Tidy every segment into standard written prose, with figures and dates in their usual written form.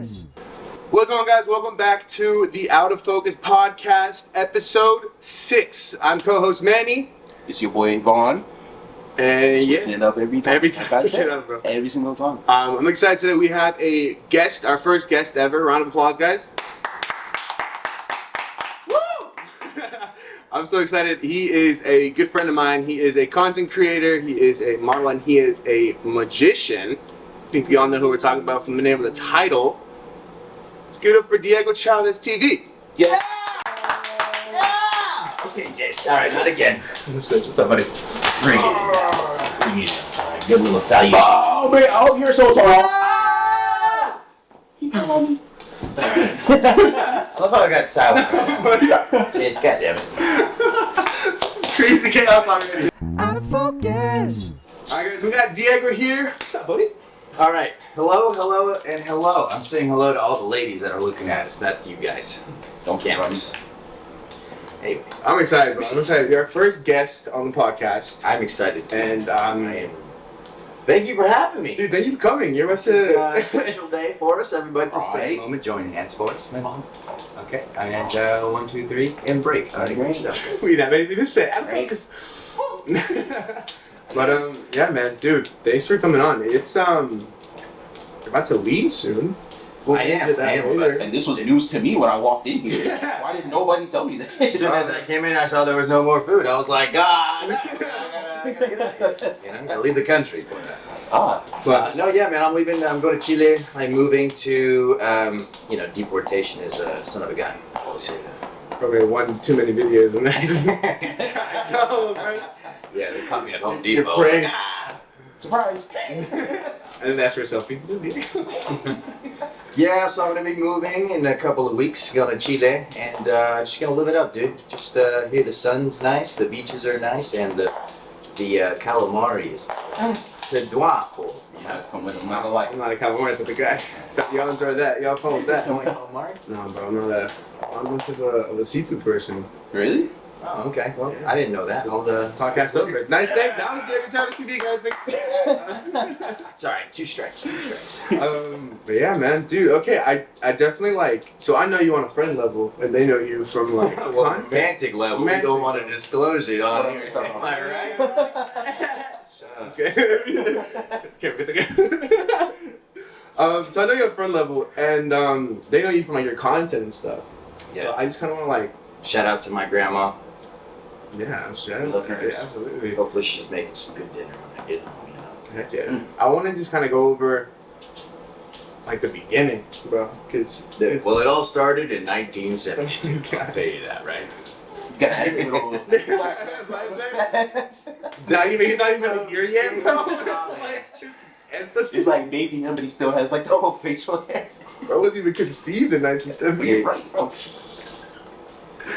focus. What's going on, guys? Welcome back to the Out of Focus podcast, episode 6. I'm co-host Manny. It's your boy Vaughn. And Switching it up every time. Every time. Switching it up, bro. Every single time. I'm excited today. We have a guest, our first guest ever. Round of applause, guys. Woo! I'm so excited. He is a good friend of mine. He is a content creator. He is a model, and he is a magician. I think we all know who we're talking about from the name of the title. Let's give it up for DiegoChavezTV. Yeah! Yeah! Okay, Jaden. Alright, not again. What's up, buddy? Bring it in. Bring it in. Alright, good little salute. Oh, man, I hope you're so tall. Ah! I love how I got silent. Jace, goddammit. Crazy chaos already. Out of focus. Alright, guys, we got Diego here. What's up, buddy? Alright, hello, and hello. I'm saying hello to all the ladies that are looking at us, not to you guys. Don't Cameras. Anyway, I'm excited, bro. I'm excited. You're our first guest on the podcast. I'm excited too. And, I am. Thank you for having me. dude, thank you for coming. You're about It's to... a special day for us, everybody. Just take Alright. a moment, join hands for us. Okay, and 1, 2, 3, and break. Alright, great stuff. We didn't have anything to say. I don't just... But, yeah, man. Dude, thanks for coming on. It's, you're about to leave soon. We'll I get am, into that I am later. And this was news to me when I walked in here. Yeah. Why didn't nobody tell me As this? soon as I came in, I saw there was no more food. I was like, God, I gotta get out of here. You know, I gotta leave the country for that. But, No, yeah, man, I'm leaving. I'm going to Chile. I'm moving to, deportation is a son of a gun. I'll say that. probably one too many videos and that. No, man. Yeah, they caught me at Home You're Depot. praying. Surprise. And then ask for a selfie. Yeah, so I'm gonna be moving in a couple of weeks. Going to Chile, and just gonna live it up, dude. Just here, the sun's nice, the beaches are nice, and the calamari is delightful. Yeah, come with a model like. I'm not a calamari type of guy. So y'all enjoy that. Y'all fun with that. You don't like calamari? No, bro, I'm much of a seafood person. Really? Oh, okay. Well, I didn't know that. All the Podcast over. Nice day. That was Diego Chavez TV, guys. It's all right. 2 strikes. But yeah, man, dude. Okay, I definitely like. So I know you on a friend level, and they know you from like Well, content. romantic level. Romantic We don't want to level. disclose it on here. Am Am I right? Okay. Can't forget the so I know you're on a friend level, and they know you from like your content and stuff. Yeah. So I just kind of want to like. Shout out to my grandma. Yeah, I'm sure. Love her. Yeah, absolutely. Hopefully she's making some good dinner when I get home. You know. Heck yeah. I want to just kind of go over like the beginning, bro, because Well, it all started in 1970. I'll tell you that, right? You got a little. he's not even here yet, bro. It's like baby him, but he still has like the whole facial hair. Bro wasn't even conceived in 1970. Right, bro.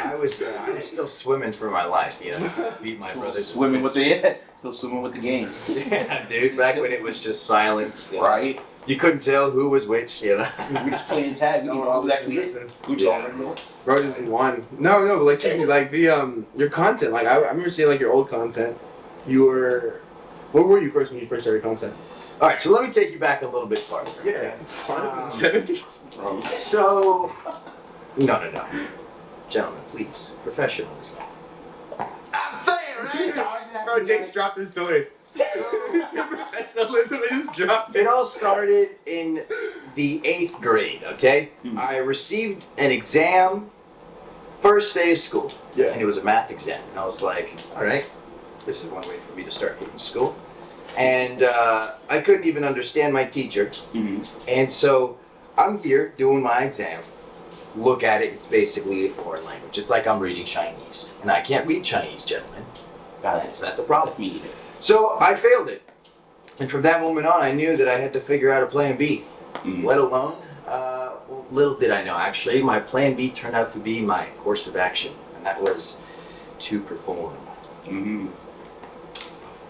I was still swimming for my life, you know. Beat my brothers. Swimming with the still swimming with the game. Yeah, dude. Back when it was just silence. You know. Right? You couldn't tell who was which, you know. We just playing tag. We didn't know who that clear. We just already know. Bro just won. No, but like seriously, like the your content. Like I remember seeing like your old content. You were, where were you first when you first started content? All right, so let me take you back a little bit farther. Yeah, 70s. So, no. Gentlemen, please. Professionalism. I'm saying, right? Bro, Jake's dropped his toy. Professionalism is dropped. It all started in the 8th grade, okay? I received an exam first day of school. Yeah. And it was a math exam. And I was like, all right, this is one way for me to start getting to school. And I couldn't even understand my teacher. Mm-hmm. And so I'm here doing my exam. Look at it, it's basically a foreign language. It's like I'm reading Chinese. And I can't read Chinese, gentlemen. That's a problem. Me either. So I failed it. And from that moment on, I knew that I had to figure out a plan B. Mm-hmm. Let alone, well, little did I know, actually, my plan B turned out to be my course of action. And that was to perform. Mm-hmm.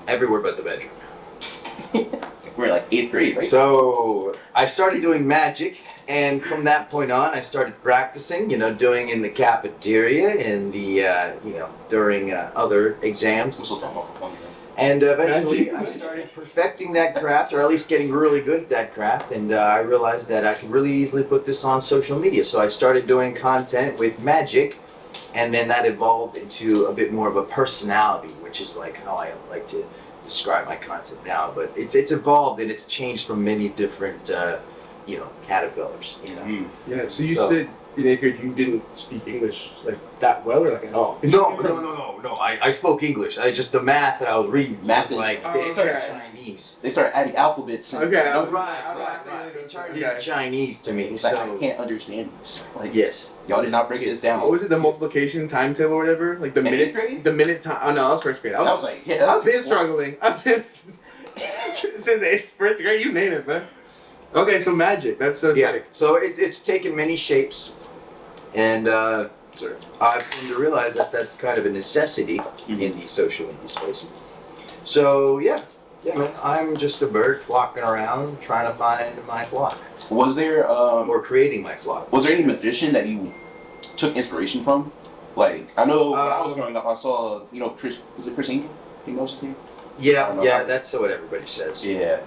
Everywhere but the bedroom. We're like 8th grade, right? So I started doing magic, and from that point on, I started practicing. Doing in the cafeteria, in the during other exams. And eventually I started perfecting that craft, or at least getting really good at that craft, and I realized that I could really easily put this on social media. So I started doing content with magic, and then that evolved into a bit more of a personality, which is like how I like to describe my content now. But it's evolved and it's changed from many different, caterpillars, Yeah, so you said in 8th grade you didn't speak English like that well, or like at all? No. I spoke English. I just the math that I was reading Math was like oh, okay. Chinese. They started adding alphabets. And Okay, Right. They turned into Chinese to me. It's like, I can't understand this. Like, Yes. y'all did not break this down. What was it, the multiplication timetable or whatever? Like the In minute 8th grade? The minute time. Oh no, that was 1st grade. I was like, yeah. I've been struggling. I've been since 1st grade. You name it, man. Okay, so magic. That's so sick. So it's taken many shapes, and I've come to realize that that's kind of a necessity in the social media space. So yeah, man. I'm just a bird flocking around trying to find my flock, Was there or creating my flock. was there any magician that you took inspiration from? Like, I know when I was growing up, I saw Chris. Was it Chris Angel? You know his name? Yeah, that's what everybody says. Yeah.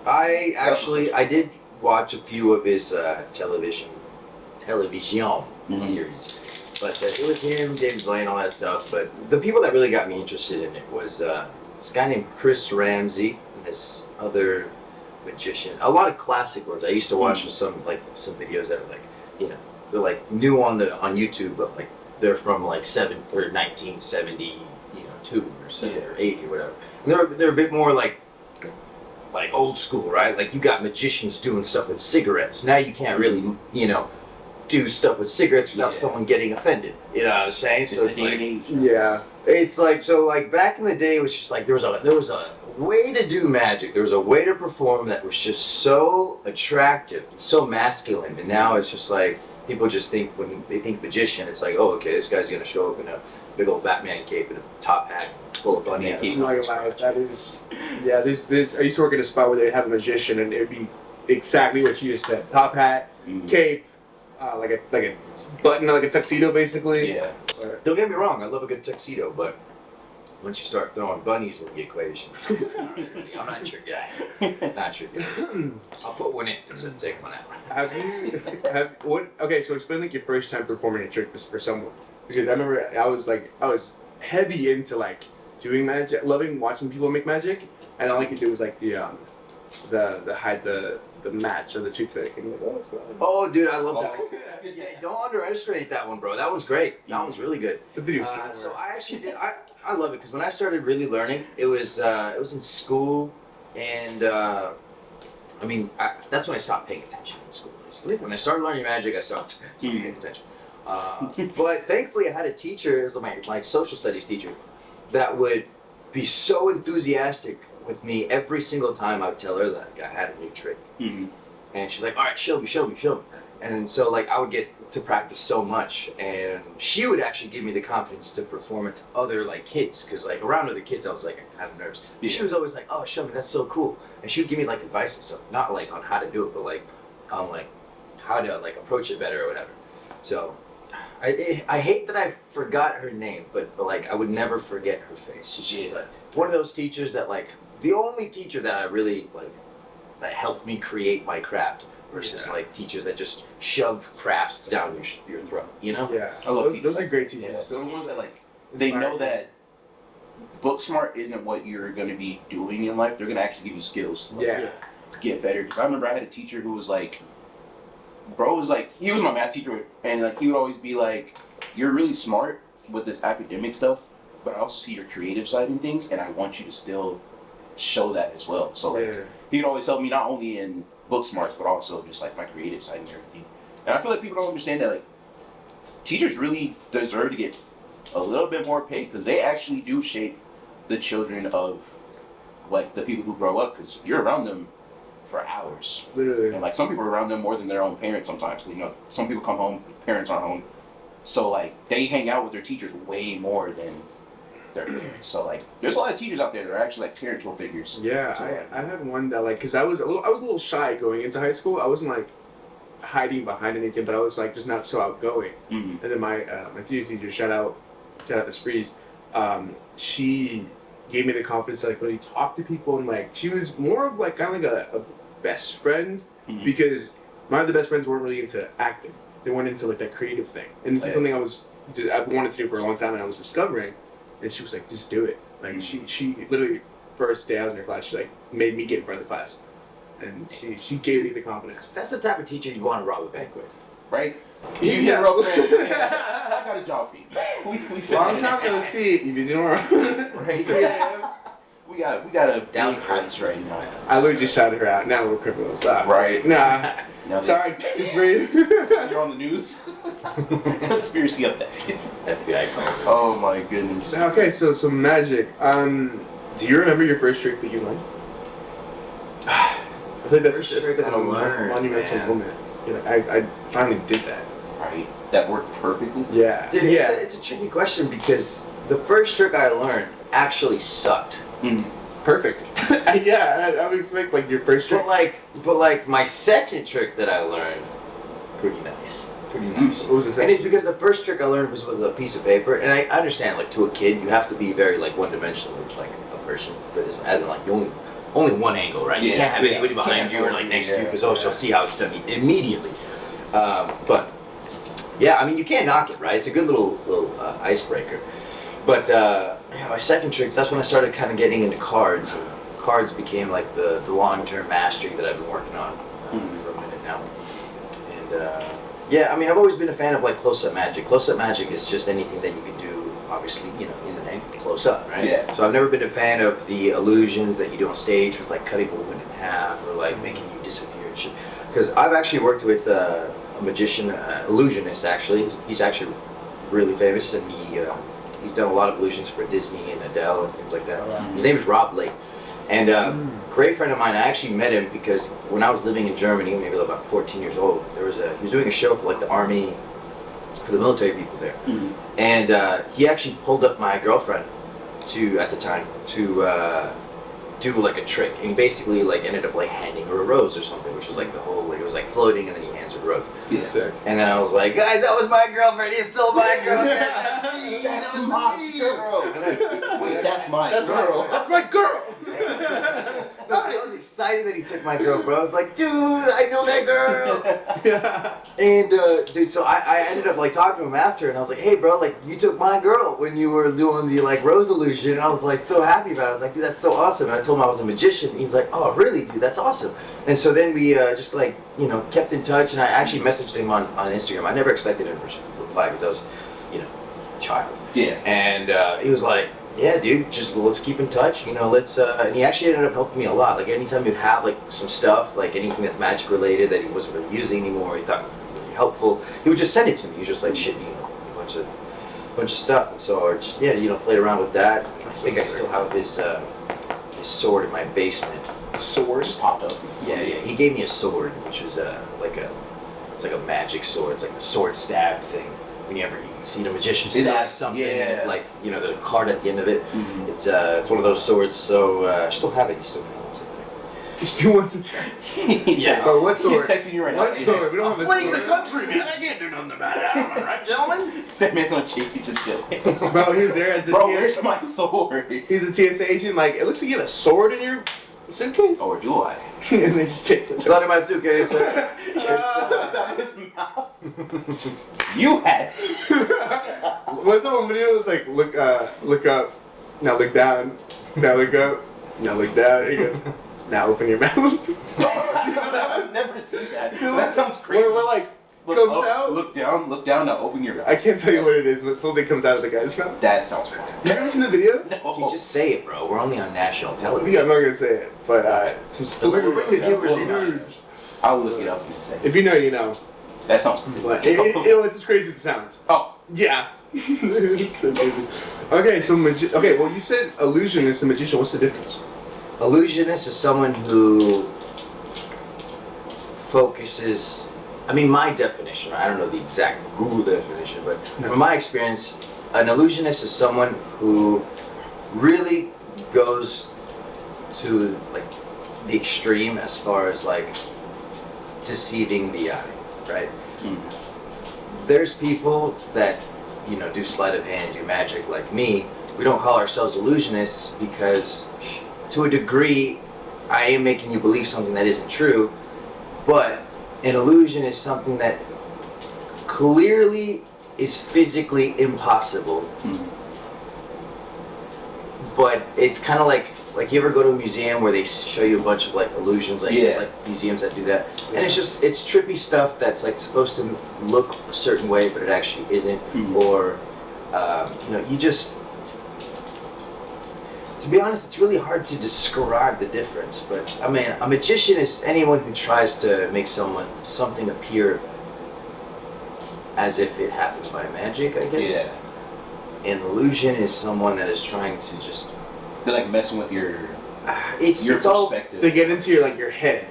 I did watch a few of his television series, but it was him, David Blaine, all that stuff. But the people that really got me interested in it was this guy named Chris Ramsey and this other magician. A lot of classic ones. I used to watch some videos that are like, they're like new on YouTube, but like they're from like 1972 or 80 or whatever. And they're a bit more like old school, right? Like you got magicians doing stuff with cigarettes. Now you can't really, do stuff with cigarettes without someone getting offended. You know what I'm saying? So it's like, it's like back in the day, it was just like there was a way to do magic. There was a way to perform that was just so attractive, so masculine. And now it's just like people just think when they think magician, it's like, oh, okay, this guy's gonna show up in a big old Batman cape and a top hat, full of bunny I'm not gonna lie, that is, this. I used to work at a spot where they'd have a magician, and it'd be exactly what you just said: top hat, cape, like a button, like a tuxedo, basically. Yeah. Don't get me wrong, I love a good tuxedo, but once you start throwing bunnies in the equation, I'm not your guy. Not your guy. I'll put one in instead of take one out. Okay, so explain like your first time performing a trick for someone, because I remember I was heavy into like doing magic, loving watching people make magic, and all I could do was like the hide the match or the toothpick, and like, oh, it's fun. Oh, dude, I love that one. Yeah, don't underestimate that one, bro. That was great. That one's really good. Something you So I actually did. I love it because when I started really learning, it was in school, and that's when I stopped paying attention in school. Basically, when I started learning magic, I stopped paying attention. But thankfully, I had a teacher, it was my social studies teacher, that would be so enthusiastic with me every single time I would tell her that I had a new trick. And she's like, all right, show me. And so like I would get to practice so much, and she would actually give me the confidence to perform it to other like kids, because like around other kids I was like kind of nervous. But she was always like, oh, show me, that's so cool. And she would give me like advice and stuff, not like on how to do it, but like on like how to like approach it better or whatever. So I hate that I forgot her name, but like I would never forget her face. She's just like one of those teachers that like the only teacher that I really like that helped me create my craft versus like teachers that just shove crafts down your throat, Yeah, I love those are great teachers. Yeah. Those ones that like they know that book smart isn't what you're gonna be doing in life. They're gonna actually give you skills. Like, get better. I remember I had a teacher who was like, he was my math teacher, and like he would always be like, you're really smart with this academic stuff, but I also see your creative side in things, and I want you to still show that as well. So like, he'd always help me not only in book smarts, but also just like my creative side and everything. And I feel like people don't understand that like teachers really deserve to get a little bit more paid, because they actually do shape the children of like the people who grow up, because you're around them for hours. Literally. And like some people are around them more than their own parents sometimes. Some people come home, parents aren't home. So like they hang out with their teachers way more than their parents. So like there's a lot of teachers out there that are actually like parental figures. Yeah, so, I had one that like, cause I was a little shy going into high school. I wasn't like hiding behind anything, but I was like just not so outgoing. And then my theater teacher, shout out Miss Freeze, she gave me the confidence to like really talk to people, and like she was more of like kind of like a best friend because my other best friends weren't really into acting. They weren't into like that creative thing, and this is something I wanted to do for a long time, and I was discovering. And she was like, just do it. Like she literally first day I was in her class, she like made me get in front of the class, and she gave me the confidence. That's the type of teacher you want to rob a bank with, right? You hit real quick. I got a job for you. We Long time no see. You busy tomorrow? Right. Yeah. We got a Down big house right now. I literally just shouted her out. Now we're criminals. Right. Nah. Now Sorry, just breathe. You're on the news. Conspiracy update. FBI calls. Oh my goodness. Okay, so magic. Do you remember your first trick that you learned? I think that's First just trick I learned, monumental man. moment. You're like, I finally did that. Right. That worked perfectly. Yeah. Dude, yeah. it's a tricky question because the first trick I learned actually sucked. Perfect. Yeah, I would expect like your first trick. But like my second trick that I learned, pretty nice. Pretty nice. What was the And second? it's because the first trick I learned was with a piece of paper, and I understand, like, to a kid, you have to be very, like, one-dimensional with, like, a person for this, as in, like, you only one angle, right? You can't have anybody behind you or, like, next to you, because, she'll see how it's done immediately. But, yeah, I mean, you can't knock it, right? It's a good little icebreaker. But, yeah, my second trick, that's when I started kind of getting into cards. Cards became, like, the long-term mastery that I've been working on for a minute now. And, yeah, I mean, I've always been a fan of like close-up magic. Close-up magic is just anything that you can do, obviously, you know, in the name, close up, right? Yeah. So I've never been a fan of the illusions that you do on stage with like cutting a woman in half or like making you disappear and shit. Because I've actually worked with a magician, illusionist actually. He's actually really famous, and he's done a lot of illusions for Disney and Adele and things like that. His name is Rob Lake. And great friend of mine, I actually met him because when I was living in Germany, maybe about 14 years old, he was doing a show for like the army, for the military people there. And he actually pulled up my girlfriend at the time to do like a trick. And he basically like ended up like handing her a rose or something, which was like the whole, like, it was like floating, and then he hands her a rose. Yeah. Sick. And then I was like, guys, that was my girlfriend. He stole my girlfriend. That's my girl. Wait, that's my girl. That's my girl. I was excited that he took my girl, bro. I was like, dude, I know that girl. Yeah. And dude, so I ended up like talking to him after, and I was like, hey, bro, like you took my girl when you were doing the like rose illusion. And I was like so happy about it. I was like, dude, that's so awesome. And I told him I was a magician. And he's like, oh, really, dude? That's awesome. And so then we just like, you know, kept in touch, and I actually messaged him on Instagram. I never expected him to reply because I was, you know, a child. Yeah. And he was like, yeah, dude, just let's keep in touch, you know, let's, and he actually ended up helping me a lot. Like, anytime he'd have, like, some stuff, like, anything that's magic related that he wasn't really using anymore, he thought would be really helpful, he would just send it to me. He was just, like, shit me, you know, a bunch of stuff. And so, I just, yeah, you know, played around with that. I think I still have his sword in my basement. Sword Just popped up. Yeah, he gave me a sword, which was, it's like a magic sword. It's like a sword stab thing. Whenever you see the magician stab something, yeah. like, you know, the card at the end of it, it's one of those swords. So I still have it. He still wants it. He still wants it. Yeah. But what sword? He's texting you right now. What sword? We don't have a sword. the country, man. I can't do nothing about it. Am I right, gentlemen? That man's gonna chase you to jail. Bro, he was there as a Bro, TSA. where's my sword? He's a TSA agent. Like, it looks like you have a sword in your suitcase. Or do I? And they just take It's not in my suitcase, sir. It's out of his mouth. You had it. What's the one video? It was like, look up, now look down, now look up, now look down. He goes, now open your mouth. I've never seen that. That sounds crazy. We're like, Look comes up, out. look down, now open your mouth. I can't tell you what it is, but something comes out of the guy's mouth. That sounds fun. You ever seen the video? You just say it, bro. We're only on national television. Yeah, I'm not gonna say it, but some We'll bring the viewers That's in. what I'll look it up in a second. If you know, you know. That sounds cool. But it's as crazy as it sounds. Oh. Yeah. It's so crazy. Okay, so okay, well, you said illusionist and magician. What's the difference? Illusionist is someone who focuses. I mean, my definition, I don't know the exact Google definition, but from my experience, an illusionist is someone who really goes to like the extreme as far as like deceiving the eye, right? There's people that, you know, do sleight of hand, do magic like me, we don't call ourselves illusionists because, to a degree, I am making you believe something that isn't true. But an illusion is something that clearly is physically impossible. But it's kind of like you ever go to a museum where they show you a bunch of like illusions, like there's like museums that do that, and it's trippy stuff that's like supposed to look a certain way, but it actually isn't. Or you know, you just, to be honest, it's really hard to describe the difference. But I mean, a magician is anyone who tries to make something appear as if it happens by magic, I guess. Yeah. An illusion is someone that is trying to just. They're like messing with your It's all. perspective. They get into your head.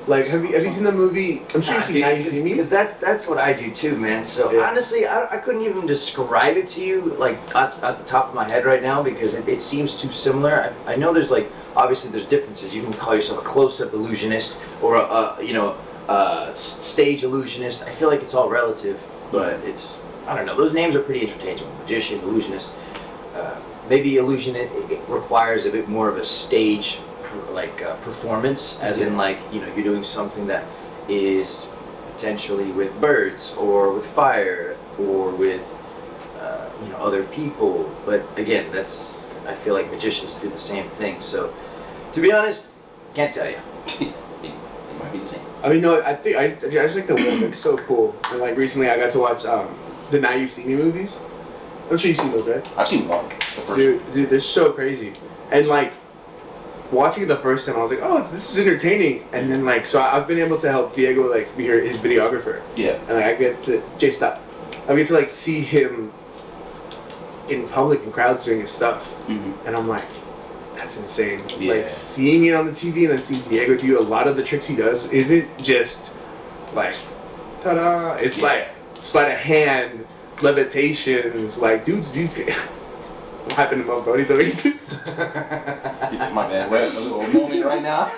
Like, have you seen the movie? I'm sure you've seen Now You See Me. Because that's what I do too, man. So honestly, I couldn't even describe it to you like at the top of my head right now because it seems too similar. I know there's like obviously there's differences. You can call yourself a close-up illusionist or a stage illusionist. I feel like it's all relative, but it's, I don't know. Those names are pretty interchangeable. Magician, illusionist. Maybe illusion it requires a bit more of a stage performance, as in like you're doing something that is potentially with birds or with fire or with other people. But again, I feel like magicians do the same thing. So to be honest, can't tell you. It might be the same. I mean, no, I think I just think the world is so cool. And like recently, I got to watch the Now You See Me movies. I'm sure you've seen those, right? I've seen one. The first Dude, they're so crazy. And like watching it the first time, I was like, oh, this is entertaining. And then like, so I've been able to help Diego like be his videographer. Yeah. And like, I get to I get to like see him in public and crowds doing his stuff. And I'm like, that's insane. Yeah. Like seeing it on the TV and then seeing Diego do a lot of the tricks he does isn't just like, ta-da! It's like sleight of hand, levitations, like dudes. What happened to my bro? He's over here. My man, we're in a little moment right now.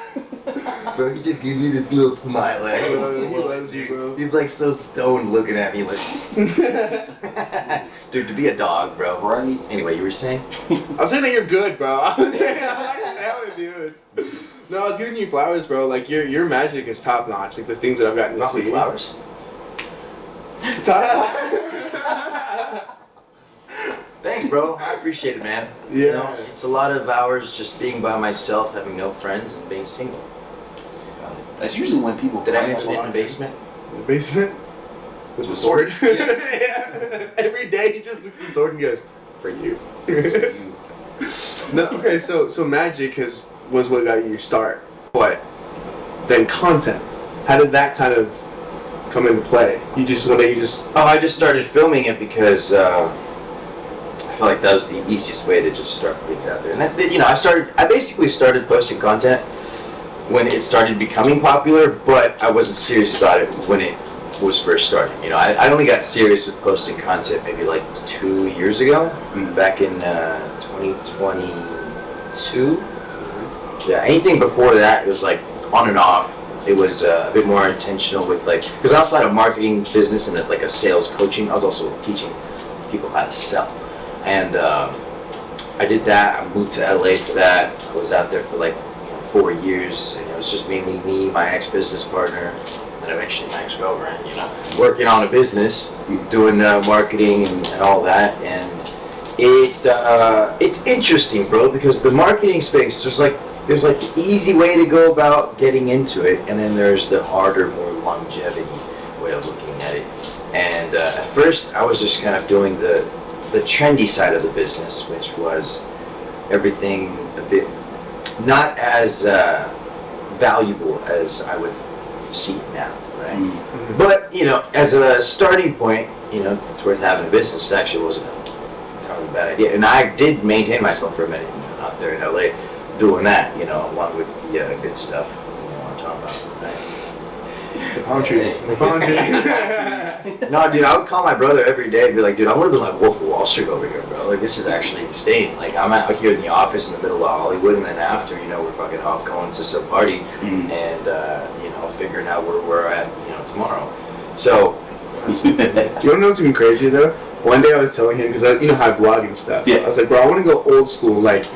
Bro, he just gave me this little smile. Like, He loves you, bro. He's like so stoned looking at me like. Dude, to be a dog, bro. Right. Anyway, you were saying? I'm saying that you're good, bro. I'm saying I like that with you. No, I was giving you flowers, bro. Like your magic is top notch. Like the things that I've gotten to Not see. with flowers. Ta-da! Thanks, bro. I appreciate it, man. Yeah. It's a lot of hours just being by myself, having no friends, and being single. That's usually when people. Did I mention it in the basement? In the basement? With the sword. Yeah. Every day he just looks at the sword and goes, "For you." No. Okay. So magic was what got you your start, but then content. How did that kind of come into play? I just started filming it because. I feel like that was the easiest way to just start putting it out there. And I basically started posting content when it started becoming popular, but I wasn't serious about it when it was first starting. I only got serious with posting content maybe like 2 years ago, back in 2022. Yeah, anything before that, it was like on and off. It was a bit more intentional with because I also had a marketing business and like a sales coaching. I was also teaching people how to sell. And I did that. I moved to LA for that. I was out there for 4 years, and it was just mainly me, my ex-business partner, and eventually my ex-girlfriend. Working on a business, doing marketing and all that. And it's interesting, bro, because the marketing space, there's the easy way to go about getting into it, and then there's the harder, more longevity way of looking at it. And at first, I was just kind of doing the trendy side of the business, which was everything a bit not as valuable as I would see it now, right? Mm-hmm. But as a starting point, it's worth having a business. It actually wasn't a bad idea, and I did maintain myself for a minute out there in LA doing that, along with the good stuff you want to talk about, right? The palm trees. No, dude, I would call my brother every day and be like, dude, I'm living like Wolf of Wall Street over here, bro. This is actually insane. I'm out here in the office in the middle of Hollywood, and then after, we're fucking off going to some party and, figuring out where we're at, tomorrow. So, do you want to know what's even crazier though? one day I was telling him, because you know how I vlog and stuff. Yeah. I was like, bro, I want to go old school, like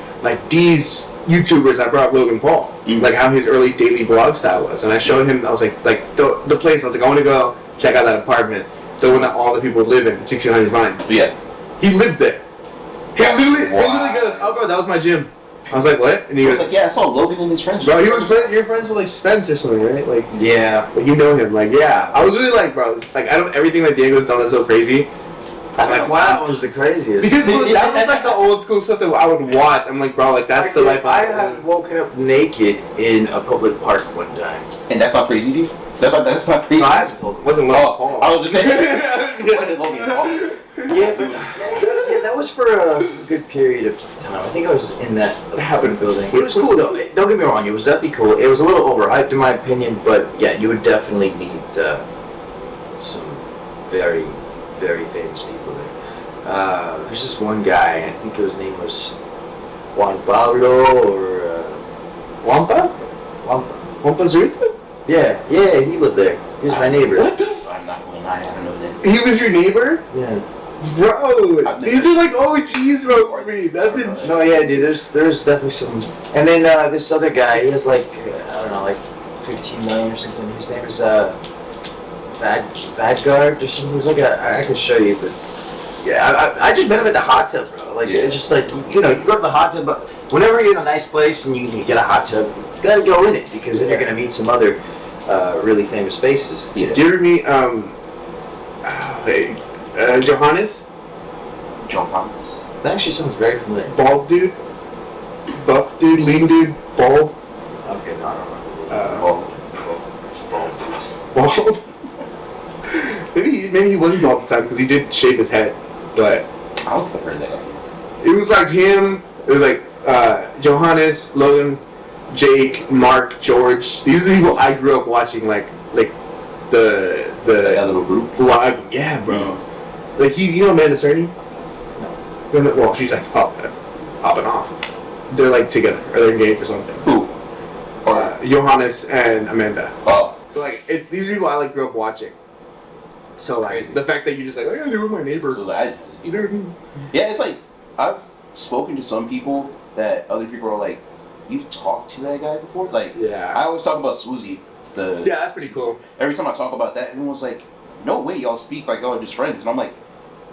these YouTubers. I brought up Logan Paul, like how his early daily vlog style was, and I showed him. I was like the place. I was like, I want to go check out that apartment, the one that all the people live in, 1600 Vine. Yeah. He lived there. He literally goes, oh bro, that was my gym. I was like, what? And he was goes, like, yeah, I saw Logan and his friends. bro, he was you're friends with like Spence or something, right? Like, Yeah. like you know him, like yeah. I was really like, bro, like I don't everything that Diego's done is so crazy. I don't know why that was the craziest. Because that was like the old school stuff that I would watch. I'm like, bro, like that's the life. I have woken up naked in a public park one time. And that's not crazy, dude? That's not crazy? No, I haven't told him. Wasn't Logan Paul. I was just saying. Wasn't Logan Paul. Yeah, but that was for a good period of time. I think I was in that apartment building. It was cool though. Don't get me wrong. It was definitely cool. It was a little overhyped in my opinion, but yeah, you would definitely meet some very, very famous people there. There's this one guy. I think his name was Juan Pablo or Wampa Zurita? Yeah, he lived there. He was my neighbor. What the? I'm not going to lie, I don't know that. He was your neighbor? Yeah. Bro, these are like OGs, bro, for me. That's insane. No, yeah, dude. There's definitely some. And then this other guy, he has like I don't know, like 15 million or something. His name is Vadgard or something. He's like I can show you, but yeah, I just met him at the hot tub, bro. Like it's just like you know, you go to the hot tub, but whenever you're in a nice place and you get a hot tub, you gotta go in it because then you're gonna meet some other really famous faces. Yeah. Do you ever meet Johannes? Johannes. That actually sounds very familiar. Bald dude? Buff dude? Lean dude? Bald? Okay, no, I don't remember. Bald? maybe he wasn't bald at the time because he did shave his head, but I don't think I've heard that. it was like him. It was like Johannes, Logan, Jake, Mark, George. These are the people I grew up watching. Like the That little group. vlog. Yeah, bro. Like you know Amanda Cerny? No. Well, she's like popping off. They're like together or they're engaged or something. Who? Johannes and Amanda. Oh. So like these are people I like grew up watching. So like the fact that you just like, oh yeah, they were my neighbor. So like, You know what I mean? yeah, it's like I've spoken to some people that other people are like, you've talked to that guy before? Like, Yeah. I always talk about Swoozy. Yeah, that's pretty cool. Every time I talk about that, everyone's like, no way, y'all speak like y'all are just friends. And I'm like,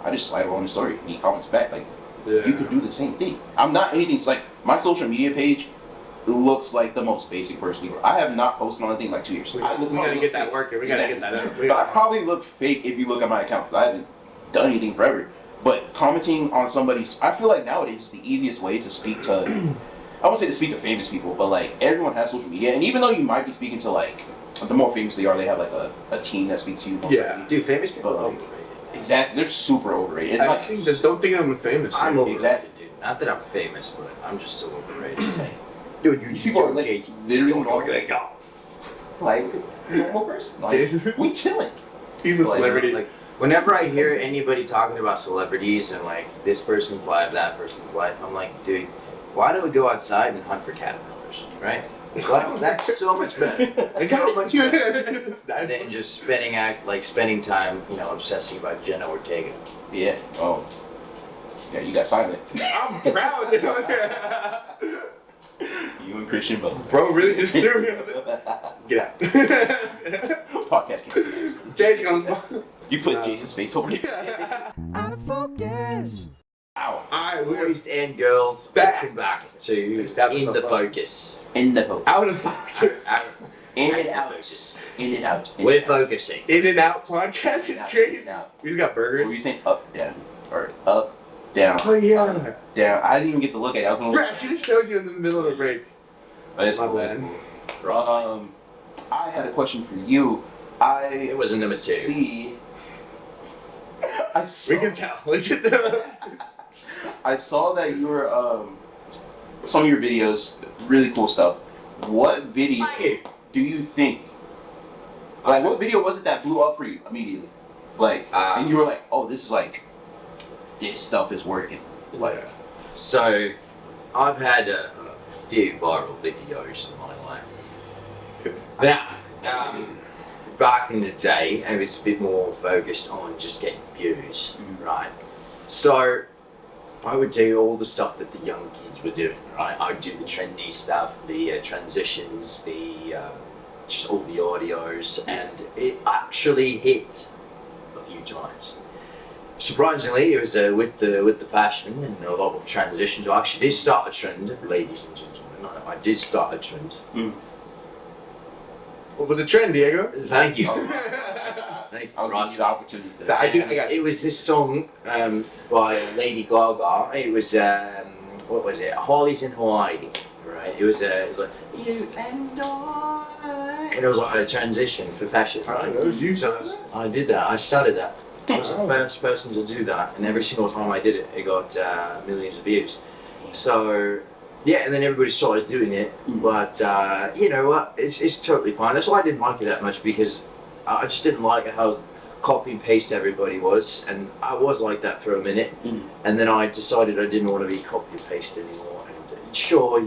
I just slide on the story and he comments back like, Yeah. you could do the same thing. I'm not anything. It's like my social media page looks like the most basic person ever. I have not posted on anything in like 2 years. We gotta get that working. We gotta get that up. But I probably look fake if you look at my account because I haven't done anything forever. But commenting on somebody's, I feel like nowadays is the easiest way to speak to. I won't say to speak to famous people, but like everyone has social media, and even though you might be speaking to like the more famous they are, they have like a team that speaks to you. Yeah. Dude, famous people But, are like, overrated. Exactly, they're super overrated. I Like, think just don't think I'm famous. I'm overrated, Exactly. dude. Not that I'm famous, but I'm just so overrated. It's like, dude, these people are like literally normal. Like normal person. Like, Jason? we chilling. He's a Like, celebrity. Like, whenever I hear anybody talking about celebrities and like this person's life, that person's life, I'm like, dude, why don't we go outside and hunt for caterpillars, right? That's so much better. Like, how much better than just spending time, you know, obsessing about Jenna Ortega. Yeah. Oh. Yeah, you got silent. I'm proud. You and Christian both. Bro, really just threw me. Get out. Podcast can't. Jay's gonna. You put No. Jason's face over here. Out of focus. Ow. Alright, we're Boys and girls, Back. welcome back to Establish In the ourselves. Focus. In the focus. out of focus. In and Out out. of focus. In and out. In We're and out. focusing. In and out podcast is crazy. Now, We just got what were burgers. you saying? Up, down, or up, down. Oh yeah. Down. I didn't even get to look at it. I was gonna Bro, look I at should have showed you in the middle of the break. But it's My cool. It's bad. cool. I had a question for you. It was a number 2. See. I saw, We can tell. We can tell. I saw that you were some of your videos, really cool stuff. What video do you think? Like, what video was it that blew up for you immediately? Like, and you were like, "Oh, this is like, this stuff is working." Like, So, I've had a few viral videos in my life. Now, back in the day, I was a bit more focused on just getting views, right? So I would do all the stuff that the young kids were doing, right? I would do the trendy stuff, the transitions, the just all the audios, and it actually hit a few times. Surprisingly, it was with the fashion and a lot of transitions. I actually did start a trend, ladies and gentlemen. I did start a trend. What was the trend, Diego? Thank you. I was giving you the opportunity. So I got it. It was this song by Lady Gaga. It was what was it? Holly's in Hawaii, right? It was like you and I. It was like a transition for fashion. That was you. So I did that. I started that. I was the first person to do that, and every single time I did it, it got millions of views. So yeah, and then everybody started doing it. But you know what? It's totally fine. That's why I didn't like it that much, because I just didn't like how copy and paste everybody was, and I was like that for a minute, and then I decided I didn't want to be copy and paste anymore. And sure,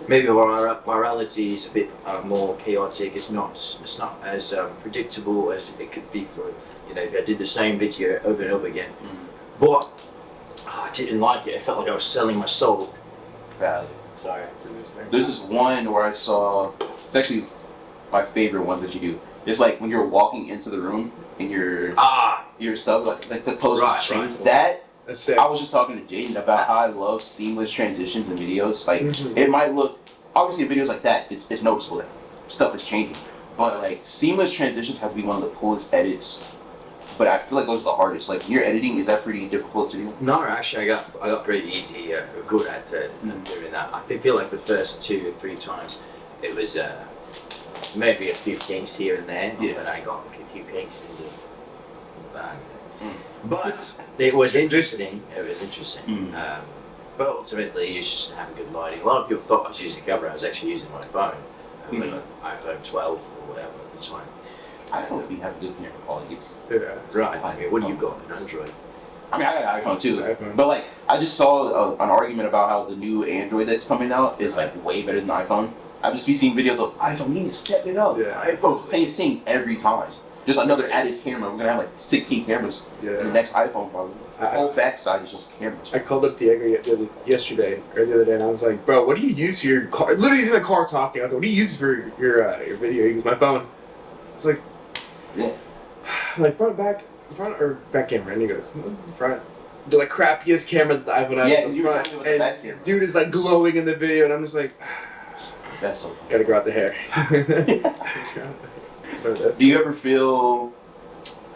maybe virality is a bit more chaotic. It's not as predictable as it could be for, you know, if I did the same video over and over again. But I didn't like it. I felt like I was selling my soul. Sorry. There's this one where I saw, it's actually my favorite ones that you do. It's like when you're walking into the room and your stuff, like the pose change. That's sick. I was just talking to Jaden about how I love seamless transitions in videos. Like it might look, obviously in videos like that, it's noticeable that stuff is changing. But like seamless transitions have to be one of the coolest edits. But I feel like those are the hardest. Like your editing, is that pretty difficult to do? No, actually, I got pretty easy, good at doing that. I feel like the first 2 or 3 times, it was maybe a few kinks here and there, but I got a few kinks in the bag. But it was interesting. It was interesting. But ultimately, you just have a good lighting. A lot of people thought I was using a camera. I was actually using my phone. I had an iPhone 12 or whatever at the time. iPhones do have good camera quality. Right. I mean, what do you got? An Android? I mean, I got an iPhone too. But like, I just saw an argument about how the new Android that's coming out is like way better than iPhone. I've just been seeing videos of iPhone need to step it up. Same thing every time. Just another added camera. We're gonna have like 16 cameras in the next iPhone probably. The whole backside is just cameras. I called up Diego yesterday or the other day, and I was like, "Bro, what do you use for your car?" Literally, he's in the car talking. I was like, "What do you use for your video?" He goes, "My phone." It's like, like front or back camera, and he goes, front. The like crappiest camera that I've ever Yeah, you were talking about the back camera. Dude is like glowing in the video, and I'm just like, that's so cool. Gotta grow out the hair. Do you ever feel,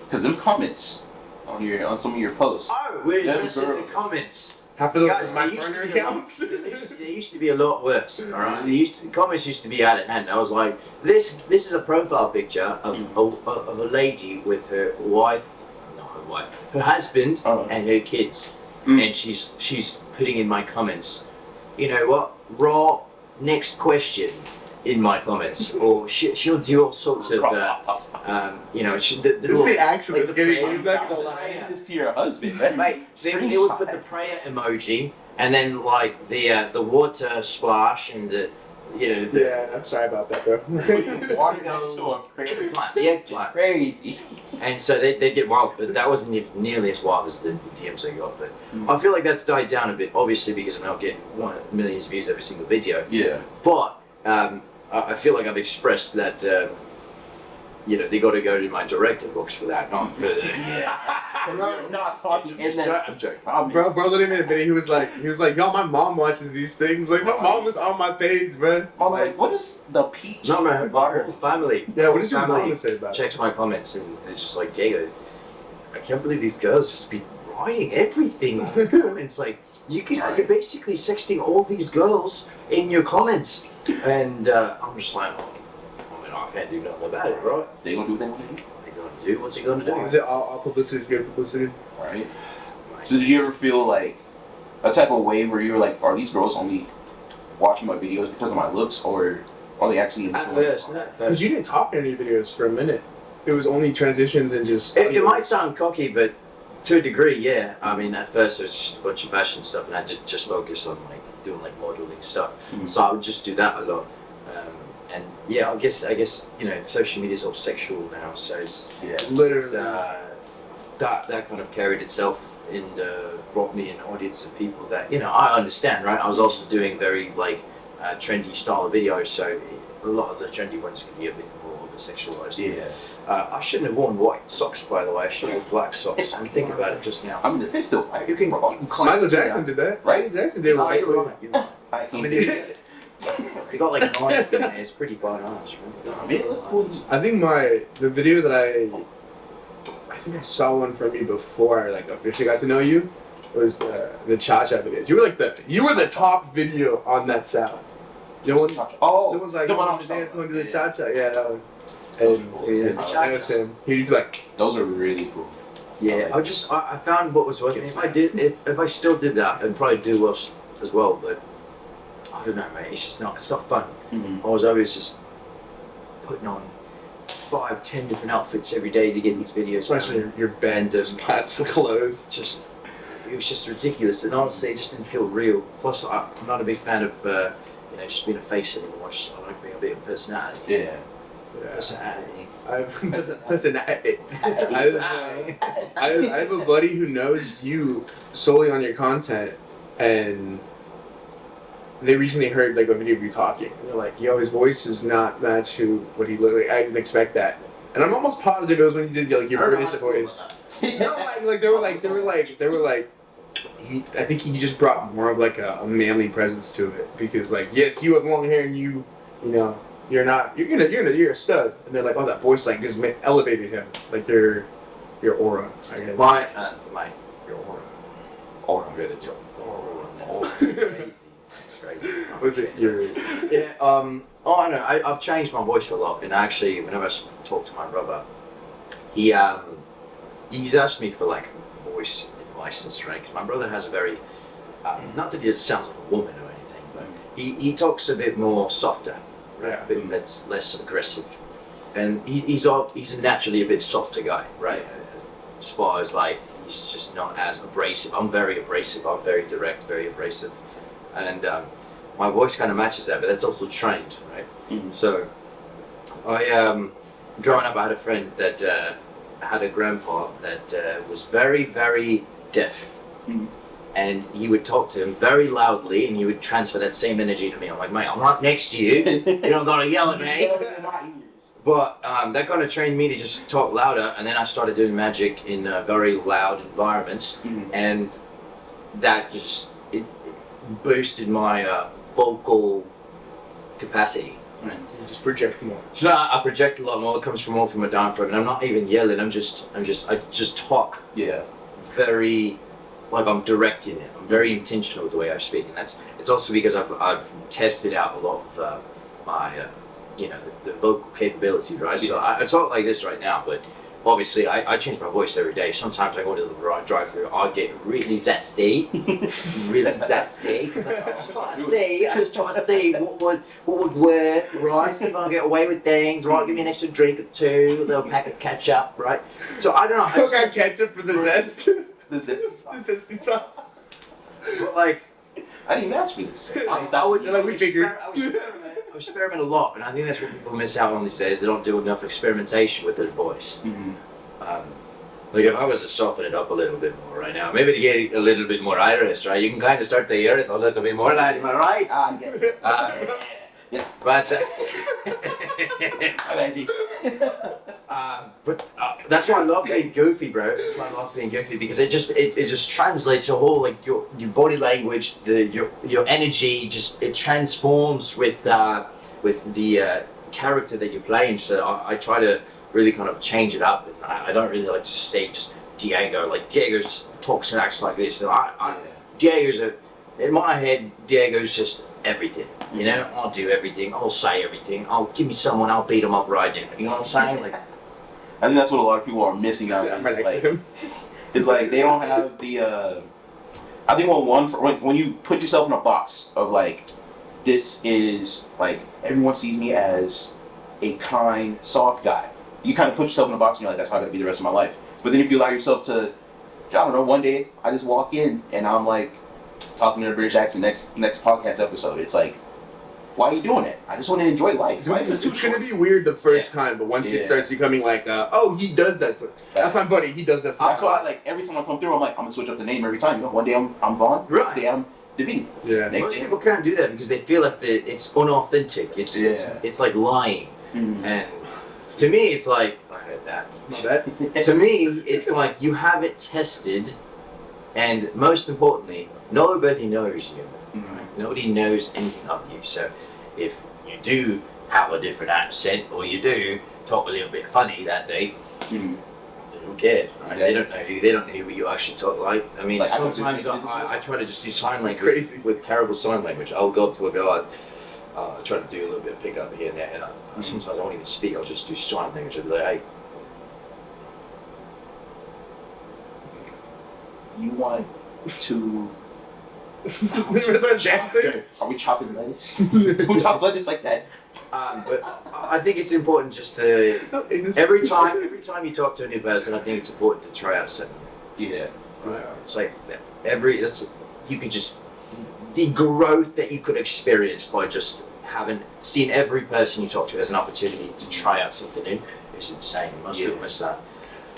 because them comments on some of your posts? Oh, we're just in the comments. Half of Guys, those my burner accounts. There used to be a lot worse. All right, comments used to be out of hand. I was like, this is a profile picture of a lady with her wife, not her wife, her husband and her kids, and she's putting in my comments, you know what, raw next question in my comments, or she'll do all sorts of you know, this is the accent that's getting back. Saying this to your husband, right? Mate, they would put the prayer emoji, and then like the water splash and the, you know. Yeah, I'm sorry about that, bro. Water next to a prayer. The eggplant. Crazy. And so they get wild, but that wasn't nearly as wild as the DMs I got. But I feel like that's died down a bit, obviously because I'm not getting millions of views every single video. Yeah. But I feel like I've expressed that. You know, they got to go to my direct inbox for that, not for the. Bro, not talking. And then I'm joking. Bro literally made a video. He was like, yo, my mom watches these things. Like, my mom was on my page, man. I'm like, what is the peach? No, my whole family. Yeah, what does your family mom say about it? Checks my comments and they're just like, Diego, I can't believe these girls just be writing everything in the comments. Like, you're basically sexting all these girls in your comments, and I'm just like, I can't do nothing about it, right? They gonna do what they gonna do. They're gonna do what they're gonna do. Is it all publicity is good publicity? Right. So did you ever feel like a type of way where you were like, are these girls only watching my videos because of my looks, or are they actually At first. Because you didn't talk in any videos for a minute. It was only transitions and just. It might sound cocky, but to a degree, yeah. I mean, at first it was just a bunch of fashion stuff, and I just focus on like doing like modeling stuff. So I would just do that a lot. And yeah, I guess you know, social media is all sexual now, so it's literally that kind of carried itself brought me an audience of people that, you know, I understand, right? I was also doing very like trendy style of videos, so a lot of the trendy ones can be a bit more over-sexualized. Yeah. I shouldn't have worn white socks, by the way. I should have worn black socks. I'm thinking about it just now. I mean, it's still You can Michael Jackson did that. Right? Michael Jackson did Oh, white. you're right, you're right. I I mean, they got like lines in there. It's pretty badass, right? I think the video that I think I saw one from you before I like officially got to know you was the cha-cha videos. You were the top video on that sound. You know what? Oh, It was like the one going I'm to dance, talking going to the about. cha-cha. Yeah, that one. And Yeah, that was him. He'd be like, Those are really cool. Yeah, I found what was working. If I still did that, I'd probably do well as well. But I don't know, mate. It's not fun. Mm-hmm. I was always just putting on 5-10 different outfits every day to get these videos. especially your band just pats the clothes. It was just ridiculous, and honestly, it just didn't feel real. Plus, I'm not a big fan of just being a face anymore. I like being a bit of a personality. Yeah. Personality. I have a buddy who knows you solely on your content, and they recently heard like a video of you talking. And they're like, "Yo, his voice does not match what he looked like. I didn't expect that." And I'm almost positive it was when you did like your British voice. No, they were like. I think he just brought more of like a manly presence to it, because like, yes, you have long hair and you know, you're a stud, and they're like, oh, that voice like just elevated him, like your aura, I guess. Your aura. Oh, really? It's crazy. Was it your? Yeah. Oh, I know. I've changed my voice a lot, and actually, whenever I talk to my brother, he's asked me for like voice advice, right? Because my brother has a very, not that he sounds like a woman or anything, but he talks a bit more softer, right? Yeah. A bit that's less aggressive, and he's naturally a bit softer guy, right? As far as like, he's just not as abrasive. I'm very abrasive. I'm very direct, very abrasive, and my voice kind of matches that, but that's also trained, right? Mm-hmm. So, growing up, I had a friend that had a grandpa that was very, very deaf. Mm-hmm. And he would talk to him very loudly, and he would transfer that same energy to me. I'm like, mate, I'm right next to you. You don't gotta yell at me. But that kind of trained me to just talk louder, and then I started doing magic in very loud environments, Mm-hmm. and that just it boosted my vocal capacity. You just project more. So I project a lot more. It comes from more from a diaphragm, and I'm not even yelling. I just talk Yeah. very, like I'm directing it. I'm very intentional with the way I speak, and it's also because I've tested out a lot of my the vocal capability, right? So I talk like this right now, but obviously I change my voice every day. Sometimes I go to the drive-through, I get really zesty, really zesty. I just try to see what would work, right? See if I can get away with things, right? Give me an extra drink or two, a little pack of ketchup, right? So I don't know. I got ketchup for the zest. The zesty sauce. The zesty sauce. But like, I didn't ask for this. I would figured. I would experiment a lot, and I think that's what people miss out on these days. They don't do enough experimentation with their voice. Mm-hmm. Like if I was to soften it up a little bit more right now, maybe to get a little bit more Irish, right? You can kind of start to hear it a little bit more, lad. Am I right? I get it. Yeah. But that's why I love being goofy, bro. That's why I love being goofy, because it just translates your whole, like your body language, your energy, just it transforms with the character that you're playing. So I try to really kind of change it up. And I don't really like to stay just Diego. Like Diego talks and acts like this. And Diego's in my head, Diego's just everything. You know, I'll do everything. I'll say everything. I'll give me someone. I'll beat him up right now. You know what I'm saying? Like, I think that's what a lot of people are missing out. I'm right next to him. It's like they don't have the. I think when you put yourself in a box of like, this is like everyone sees me as a kind, soft guy. You kind of put yourself in a box and you're like, that's how I'm gonna be the rest of my life. But then if you allow yourself to, I don't know, one day I just walk in and I'm like talking in a British accent next podcast episode. It's like why are you doing it? I just want to enjoy life. Life is too It's short. gonna be weird the first time, but once it starts becoming like, oh, he does that. That's my buddy. He does that. That's why, like, every time I come through, I'm like, I'm gonna switch up the name every time. You know, one day I'm Vaughn, next day I'm Devinny. Yeah. Next Most day, people can't do that because they feel like it's unauthentic. It's like lying. And to me, it's like I heard that. To me, it's like you have it tested, and most importantly, nobody knows you. Right? Nobody knows anything of you. So if you do have a different accent, or you do talk a little bit funny that day, who cares, right? They don't know you. They don't know what you actually talk like. I mean, Like, sometimes I try to just do sign language Crazy. with terrible sign language. I'll go up to a guard, try to do a little bit of pickup here and there, and sometimes I won't even speak. I'll just do sign language. I'll be like, hey. you want to. They start dancing. Are we chopping lettuce? Who chops lettuce like that? But I think it's important just to every time you talk to a new person, I think it's important to try out something. Yeah. Right. It's like you could just the growth that you could experience by just having seen every person you talk to as an opportunity to try out something new. It's insane. Most people miss that.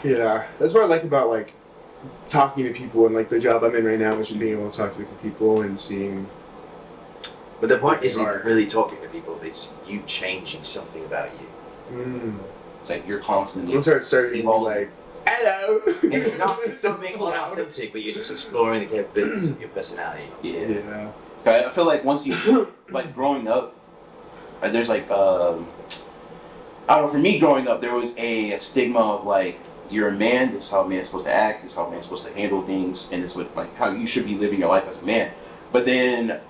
Yeah, that's what I like about like talking to people and like the job I'm in right now, which is being able to talk to different people and seeing. But the point isn't really talking to people, it's you changing something about you. It's like you're constantly. We'll start starting like, hello. And it's not being unauthentic, but you're just exploring the capabilities of your personality. Yeah. I feel like once you like growing up, there's like I don't know. For me, growing up, there was a stigma of like you're a man. This is how a man's supposed to act. This is how a man's supposed to handle things, and this is what like how you should be living your life as a man. But then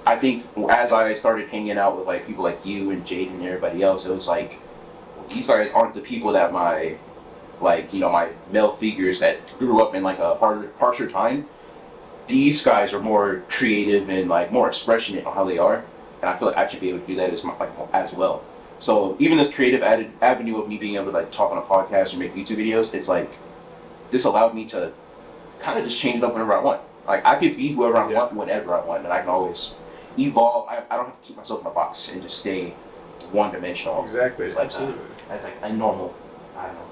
I think as I started hanging out with like people like you and Jaden and everybody else, it was like well, these guys aren't the people that my like my male figures that grew up in like a harsher time. These guys are more creative and like more expressionate on how they are, and I feel like I should be able to do that as well. So even this creative avenue of me being able to like talk on a podcast or make YouTube videos, it's like this allowed me to kind of just change it up whenever I want. Like I could be whoever I want whenever I want, and I can always evolve. I don't have to keep myself in a box and just stay one-dimensional. Exactly. It's like Absolutely. that's like a normal. I don't know.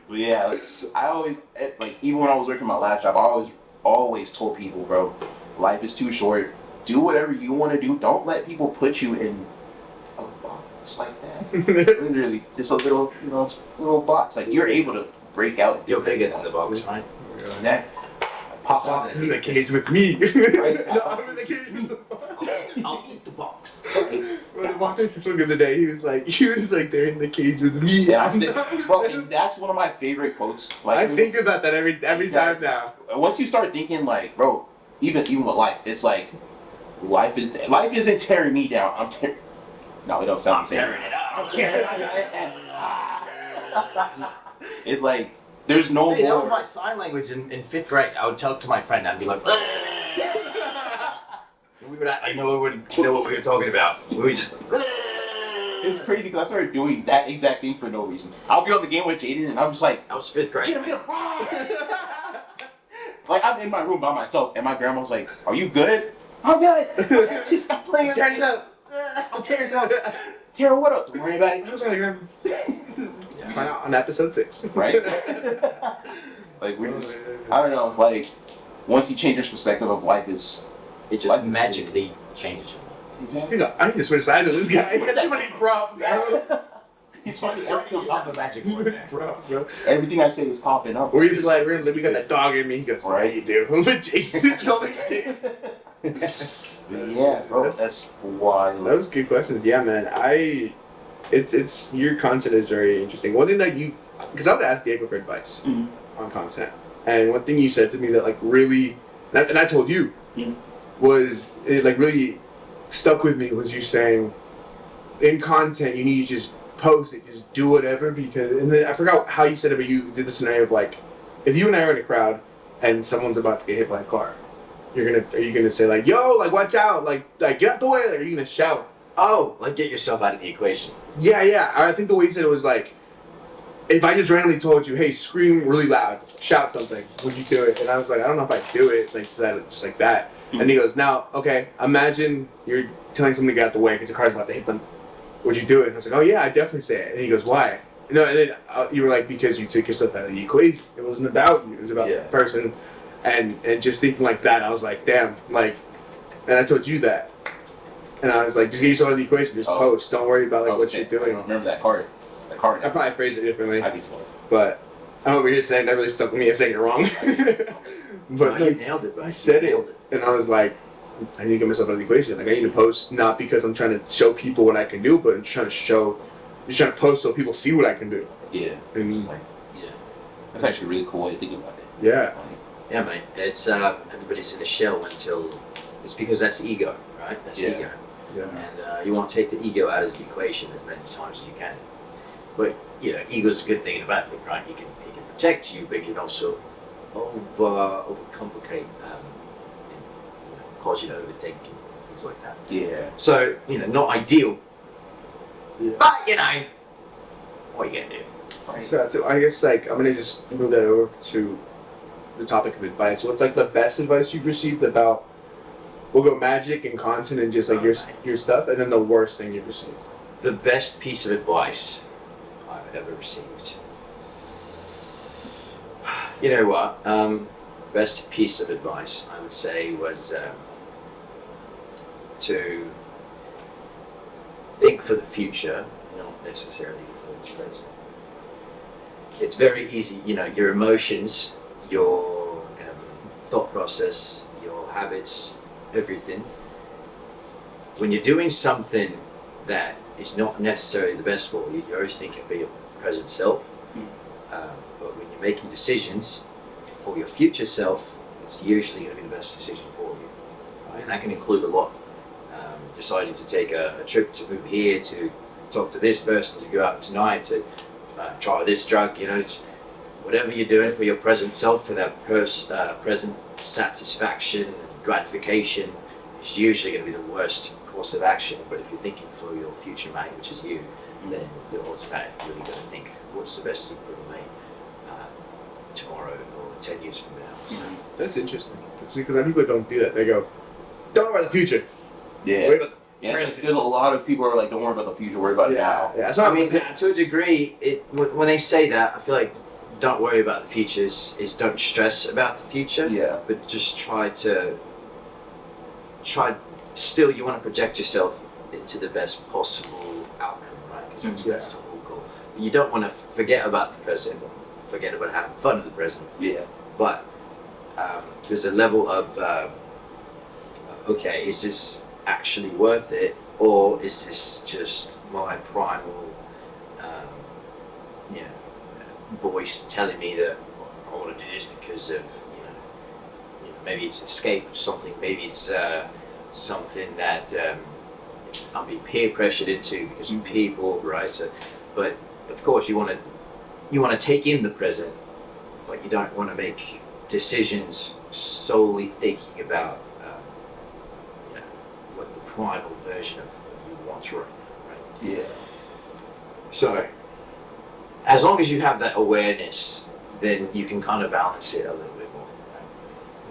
But yeah, like, I always like even when I was working my last job, I always told people, bro, life is too short. Do whatever you want to do. Don't let people put you in a box like that. Literally, just a little little box. Like you're able to break out. You're bigger than the box, right? That pop out in the cage with me. Right? No, I'm in the cage with the box. I'll eat the box. When the box is one of the day, he was like, they're in the cage with me. Yeah, bro, and that's one of my favorite quotes. Like, I think about that every time now. Once you start thinking like, bro, even with life, it's like life isn't tearing me down. No, it don't sound the same. Tearing it up. I'm tearing it. It's like there's no Hey, that was more. my sign language in 5th grade. I would talk to my friend and I'd be like, we would act like no one would know what we were talking about. We would just. It's crazy because I started doing that exact thing for no reason. I'll be on the game with Jaden and I'm just like, That was 5th grade. get him. Like I'm in my room by myself and my grandma's like, "Are you good?" I'm good. Just stop playing. Tearing it up. I'm tearing it up. Tear what up? Don't worry about it. I was like, find out on episode 6. Right? Like we're just, I don't know. Like once you change your perspective of life, It just magically changes your life. I need to switch sides with this guy. He got too many props, bro. It's funny. Props, bro. Everything I say is popping up. Or you'd be like, we got that dog in me. He goes, Right. you do. I'm with Jason. Yeah, bro, that's wild. That was good questions. Yeah, man. It's your content is very interesting. One thing that because I would ask Diego for advice on content, and one thing you said to me that like really, and I told you, was it like really stuck with me was you saying, in content you need to just post it, just do whatever because. And then I forgot how you said it, but you did the scenario of like, if you and I are in a crowd and someone's about to get hit by a car. Are you gonna say like, yo, like watch out, like get out the way, like are you gonna shout? Oh, like get yourself out of the equation. Yeah. I think the way you said it was like, if I just randomly told you, hey, scream really loud, shout something, would you do it? And I was like, I don't know if I'd do it, like that, just like that. And he goes, now, okay, imagine you're telling somebody to get out the way because the car's about to hit them. Would you do it? And I was like, oh yeah, I'd definitely say it. And he goes, why? No, and then you were like, because you took yourself out of the equation. It wasn't about you. It was about the person. And just thinking like that, I was like, damn, like, and I told you that. And I was like, just get yourself out of the equation. Just post. Don't worry about like what you're doing. I remember that card. That card. I probably phrased it differently. I think so. But I don't know what you're saying. That really stuck with me. I'm saying it wrong. But no, you nailed it, bro. I said it, and I was like, I need to get myself out of the equation. Like I need to post not because I'm trying to show people what I can do, but I'm trying to post so people see what I can do. Yeah. And that's actually a really cool way to think about it. Yeah. Yeah, mate. It's everybody's in a shell until it's because that's ego, right? That's ego. Yeah. And you want to take the ego out of the equation as many times as you can. But you know, ego's a good thing about it, right? It can protect you, but it can also overcomplicate, cause you to overthink and things like that. Yeah. So not ideal. Yeah. But what are you gonna do? Right. So I guess like I'm gonna just move that over to the topic of advice. What's like the best advice you've received about? We'll go magic and content and just like your stuff, and then the worst thing you've received. The best piece of advice I've ever received. You know what? Best piece of advice I would say was to think for the future, not necessarily for the present. It's very easy, your emotions, your thought process, your habits, everything. When you're doing something that is not necessarily the best for you, you're always thinking for your present self. But when you're making decisions for your future self, it's usually going to be the best decision for you. Right? And that can include a lot. Deciding to take a trip to move here, to talk to this person, to go out tonight, to try this drug, it's whatever you're doing for your present self, for that present satisfaction and gratification, is usually going to be the worst course of action. But if you're thinking for your future mate, which is you, then you're automatically going to think, what's the best thing for the mate tomorrow or 10 years from now. So. That's interesting. Because people don't do that. They go, don't worry about the future. Yeah. Worry about the There's a lot of people who are like, don't worry about the future, worry about it now. Yeah. So I mean, to a degree, when they say that, I feel like don't worry about the future is don't stress about the future. Yeah. But just still you want to project yourself into the best possible outcome, right? Because that's the whole goal. You don't want to forget about the present, forget about having fun in the present. Yeah. But there's a level of okay, is this actually worth it, or is this just my primal voice telling me that I want to do this because of maybe it's escape or something, maybe it's something that I'm being peer pressured into because of people, right? So, but of course you want to take in the present, but you don't want to make decisions solely thinking about what the primal version of you wants right now, right? Yeah. So, as long as you have that awareness, then you can kind of balance it a little bit more.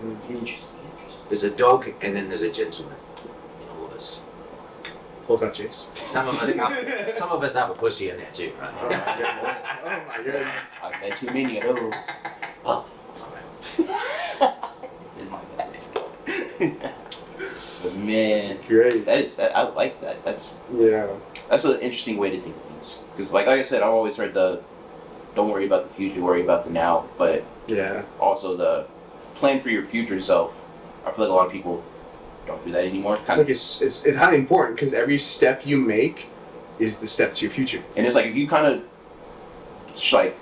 Right? Interesting. There's a dog, and then there's a gentleman in all of us. Hold on, Chase. Some of us have a pussy in there too, right? Oh my goodness. I've met too many of those. Well, But man, great. I like that. That's an interesting way to think of things. Because like I said, I've always heard the don't worry about the future, worry about the now. But also the plan for your future self. I feel like a lot of people don't do that anymore. It's highly important because every step you make is the step to your future. And it's like if you kind of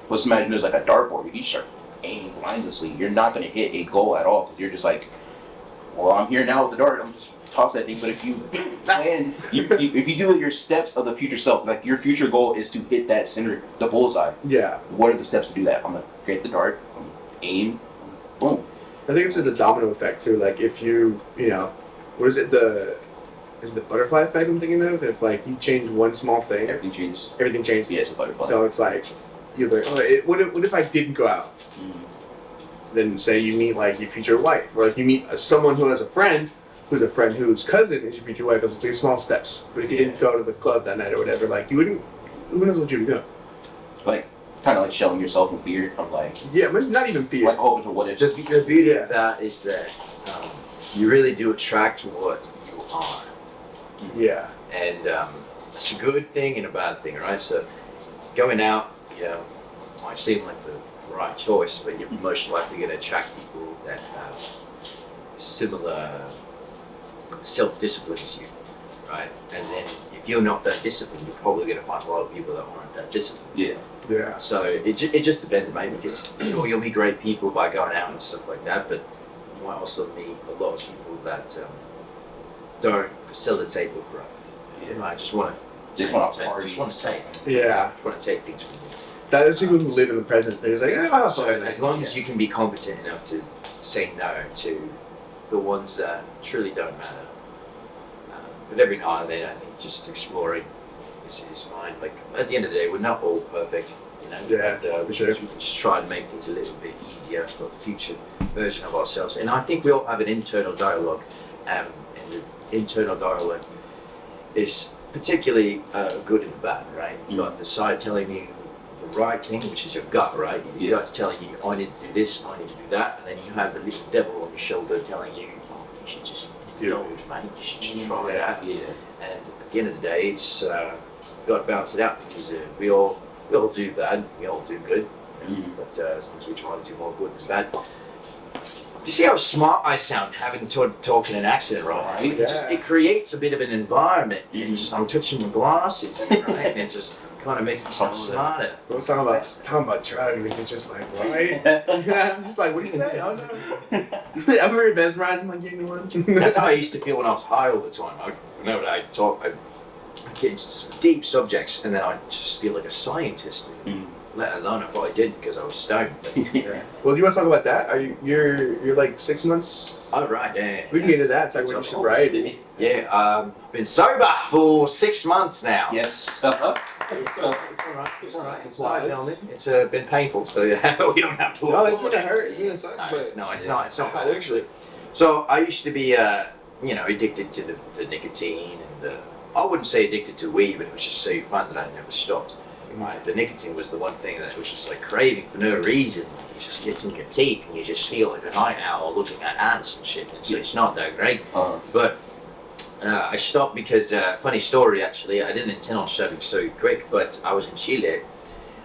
let's imagine there's like a dartboard. If you start aiming mindlessly, you're not going to hit a goal at all because you're just like, well, I'm here now with the dart. I'm just toss that thing. But if you plan, if you do your steps of the future self, like your future goal is to hit that center, the bullseye. Yeah. What are the steps to do that? I'm gonna get the dart, aim, boom. I think it's the domino effect too. Like if you what is it? Is it the butterfly effect I'm thinking of? If like you change one small thing, everything changes. Everything changes. Yeah, it's a butterfly. So it's like you're like, oh, what if I didn't go out? Then say you meet like your future wife, or like you meet someone who has a friend whose cousin is your future wife. Those are 3 small steps. But if you didn't go to the club that night or whatever, like you wouldn't. Who knows what you'd be doing? Like kind of like showing yourself in fear of like. Yeah, but not even fear. Like hoping for what if. The beauty of that is that you really do attract what you are. Yeah. And it's a good thing and a bad thing, right? So going out, might seem like the right choice, but you're most likely going to attract people that have similar self-discipline as you, right? As in, if you're not that disciplined, you're probably going to find a lot of people that aren't that disciplined. Yeah. Yeah. So it just depends, mate, because sure, you'll meet great people by going out and stuff like that, but you might also meet a lot of people that don't facilitate your growth. You might just want to take. Yeah. Just want to take things from you. There's people who live in the present. They're just like, So as long as you can be competent enough to say no to the ones that truly don't matter, but every now and then I think just exploring is fine. Like at the end of the day, we're not all perfect, Yeah, but, for sure. we can just try and make things a little bit easier for the future version of ourselves. And I think we all have an internal dialogue, and the internal dialogue is particularly good and bad, right? You got the side telling you the right thing, which is your gut, right? Your gut's telling you, I need to do this, I need to do that, and then you have the little devil on your shoulder telling you, oh, you should just indulge, mate. You should just try it out. Yeah. And at the end of the day, it's got to balance it out because we all do bad, we all do good, but as long as we try to do more good than bad. Do you see how smart I sound having talk in an accent, right? Yeah. It creates a bit of an environment. I'm touching my glasses, right? And it just kind of makes me sound smarter. I was talking about drugs, and you're just like, what? Yeah, I'm just like, what do you say? Oh no. I'm very mesmerized. I'm like, you know what? That's how I used to feel when I was high all the time. I get into some deep subjects, and then I just feel like a scientist. Let alone if I did because I was stoned. Yeah. Well, do you want to talk about that? You're like 6 months? Oh right, yeah. We can get into that. It's like when you sobriety. Yeah, been sober for 6 months now. Yes. It's alright. It's alright. It's fine, gentlemen. It's been painful, so yeah, we don't have to. No, it's gonna hurt. It's gonna suck. No, it's not. It's not bad actually. So I used to be, addicted to the nicotine, and I wouldn't say addicted to weed, but it was just so fun that I never stopped. Right, the nicotine was the one thing that was just like craving for no reason. It just gets in your teeth, and you just feel like a night owl looking at ants and shit. And so it's not that great. But I stopped because funny story actually. I didn't intend on stopping so quick, but I was in Chile,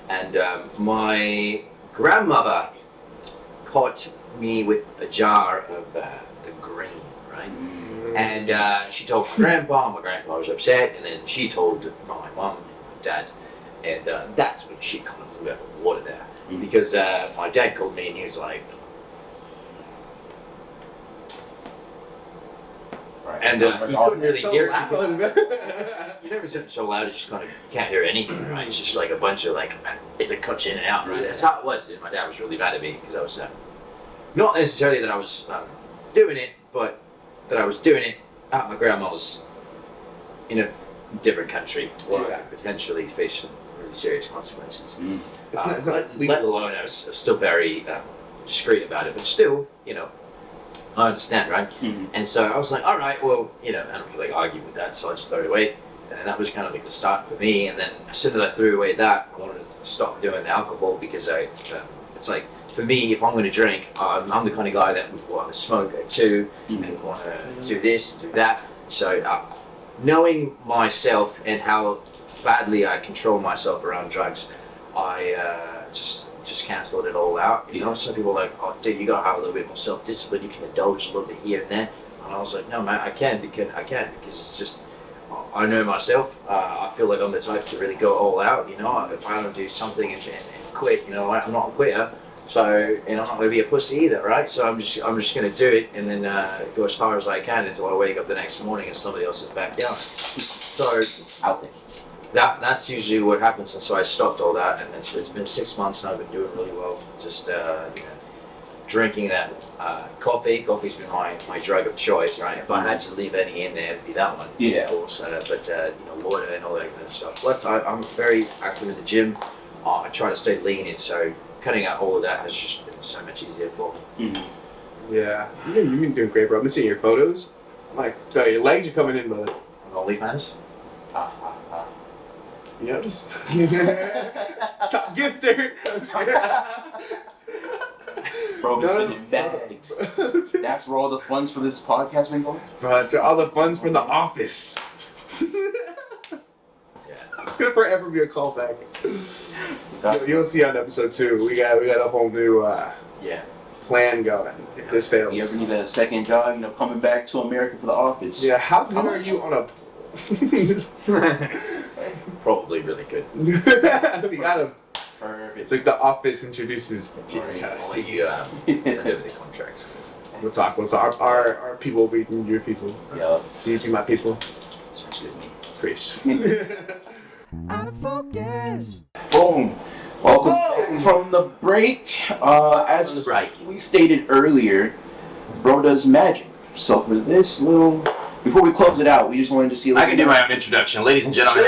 and my grandmother caught me with a jar of the green, right? And she told my grandpa. My grandpa was upset, and then she told my mom and my dad. And that's when shit kind of blew out of the water there. Because my dad called me and he was like, and he couldn't really hear it. You never said it so loud, it's just kind of, you can't hear anything, right? It's just like a bunch of like, it cuts in and out, right? That's how it was. And my dad was really mad at me because I was, not necessarily that I was doing it, but that I was doing it at my grandma's in a different country where I could potentially face some really serious consequences. It's not let alone I was still very discreet about it, but still, I understand, right? And so I was like, all right, well, I don't feel like arguing with that, so I just threw it away. And that was kind of like the start for me. And then as soon as I threw away that, I wanted to stop doing the alcohol because it's like, for me, if I'm going to drink, I'm the kind of guy that would want to smoke too, and want to do this, do that. So knowing myself and how badly I control myself around drugs, I just cancelled it all out. Some people are like, oh, dude, you gotta have a little bit more self-discipline. You can indulge a little bit here and there. And I was like, no, man, I can because it's just, I know myself. I feel like I'm the type to really go all out. If I don't do something and quit, I'm not a quitter. So, I'm not going to be a pussy either, right? So I'm just going to do it and then go as far as I can until I wake up the next morning and somebody else is back down. So that's usually what happens, and so I stopped all that, and it's been 6 months and I've been doing really well. Just drinking that coffee. Coffee's been my drug of choice, right? If I had to leave any in there, it'd be that one. Yeah. Of course, but water and all that kind of stuff. Plus, I'm very active in the gym. I try to stay lean, so cutting out all of that has just been so much easier for me. Yeah, you've been doing great, bro. I've been seeing your photos. Like, your legs are coming in, brother. On OnlyFans? Yeah, just top gifter. Bro, No, no, bags. That's where all the funds for this podcast been going? Bro, it's all the funds from the office. It's gonna forever be a callback. You'll see on episode 2. We got a whole new plan going. If this fails. You ever need a second job, coming back to America for the office? Yeah, how good are you on a Probably really good. we got him. Perfect. It's like the office introduces I'll let you send over the contract. We'll talk. Our people reading your people. Yeah. You be my people. Excuse me. Preach. Out of focus. Boom. Welcome back from the break. As the break. we stated earlier, bro does magic. So for this little, before we close it out, we just wanted to see. I can do my own introduction, ladies and gentlemen.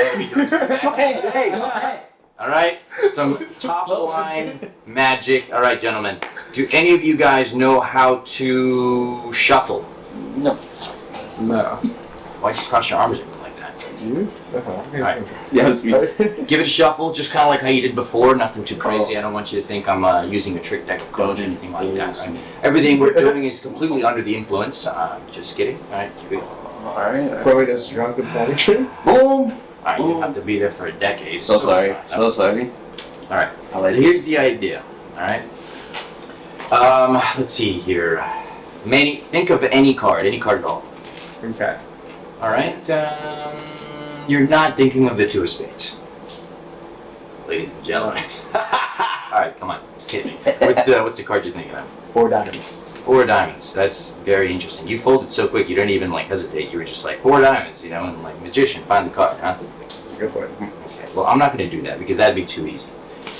Hey. All right, some top line magic. All right, gentlemen. Do any of you guys know how to shuffle? No. No. Why'd you cross your arms like that? Alright. Yeah, that's me. Give it a shuffle, just kind of like how you did before. Nothing too crazy. I don't want you to think I'm using a trick deck of cards or anything like that. Right? Everything we're doing is completely under the influence. Just kidding. All right, keep it. All right. Probably just drunk with poetry. Boom. All right, you have to be there for a decade. So sorry. So sorry. All right. I like So here's the idea. All right. Let's see here. Manny, think of any card at all. Okay. All right. You're not thinking of the 2 of spades, ladies and gentlemen. All right, come on, hit me. What's the card you're thinking of? 4 diamonds. 4 diamonds. That's very interesting. You folded so quick, you didn't even hesitate. You were just like 4 diamonds, and like magician, find the card, huh? Go for it. Okay. Well, I'm not going to do that because that'd be too easy.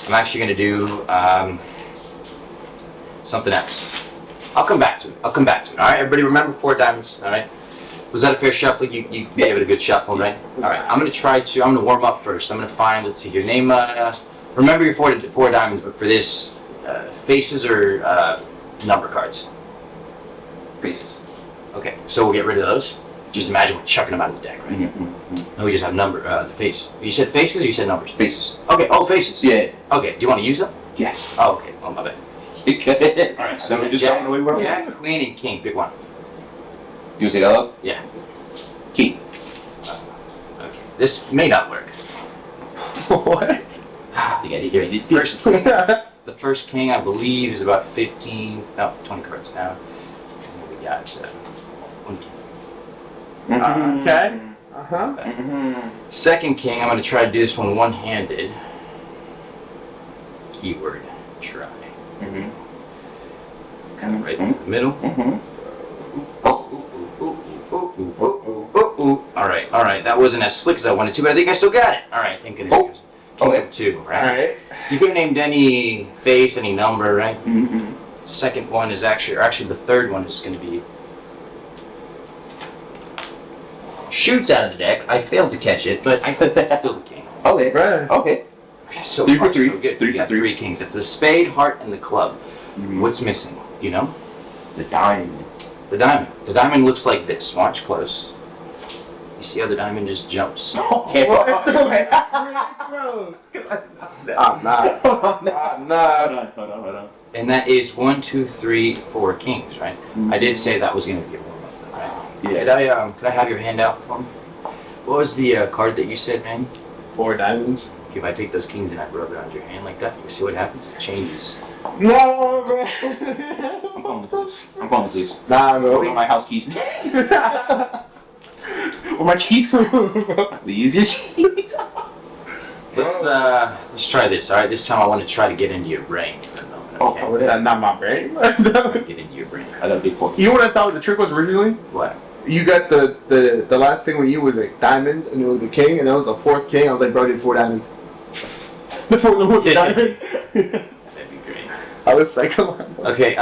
I'm actually going to do something else. I'll come back to it. All right, everybody, remember 4 diamonds. All right. Was that a fair shuffle? You gave it a good shuffle, right? All right. I'm going to warm up first. I'm going to find. Let's see here. Name. Remember your 4 diamonds, but for this, faces or number cards. Faces. Okay. So we'll get rid of those. Just imagine we're chucking them out of the deck, right? And we just have the face. You said faces or you said numbers? Faces. Okay. Oh, faces. Yeah. Okay. Do you want to use them? Yes. Oh, okay. Oh, my bad. All right. So we just Jack, don't know where we're Jack, Queen, and King. Pick one. You say that up? Yeah. Key. Okay. This may not work. What? You gotta hear the first king. The first king, I believe, is about 20 cards now. And we got 1 king. Okay. Uh-huh. Second king, I'm gonna try to do this one one-handed. Keyword, try. Kind of right in the middle. All right. That wasn't as slick as I wanted to, but I think I still got it. All right, thank goodness. King of 2, right? All right. You could have named any face, any number, right? The second one is actually the third one is going to be shoots out of the deck. I failed to catch it, but I think that's still the king. Okay. Right. Okay. So 3 for far, 3. so good. 3 We for got 3. 3 kings. It's the spade, heart, and the club. What's missing? Do you know? The diamond. The diamond. The diamond looks like this. Watch close. You see how the diamond just jumps? Okay. Bro. Nah. Nah. Hold on. And that is 1, 2, 3, 4 kings, right? I did say that was going to be a warm up, though, right? Yeah. Could I have your hand out for me? What was the card that you said, man? 4 diamonds. Okay, if I take those kings and I rub it on your hand like that, you see what happens? It changes. No, bro. I'm going with this. Nah, Where bro. are my house keys? Where my keys? The easier keys. Let's try this. All right, this time I want to try to get into your brain for a moment. Okay? Oh, is that not my brain? Get into your brain. I got a big fork. You know what I thought the trick was originally? What? You got the last thing with you was a diamond and it was a king and that was a 4th king. I was like, bro, I did 4 diamonds. The 4th was a diamond. That'd be great. I was psycho. Okay,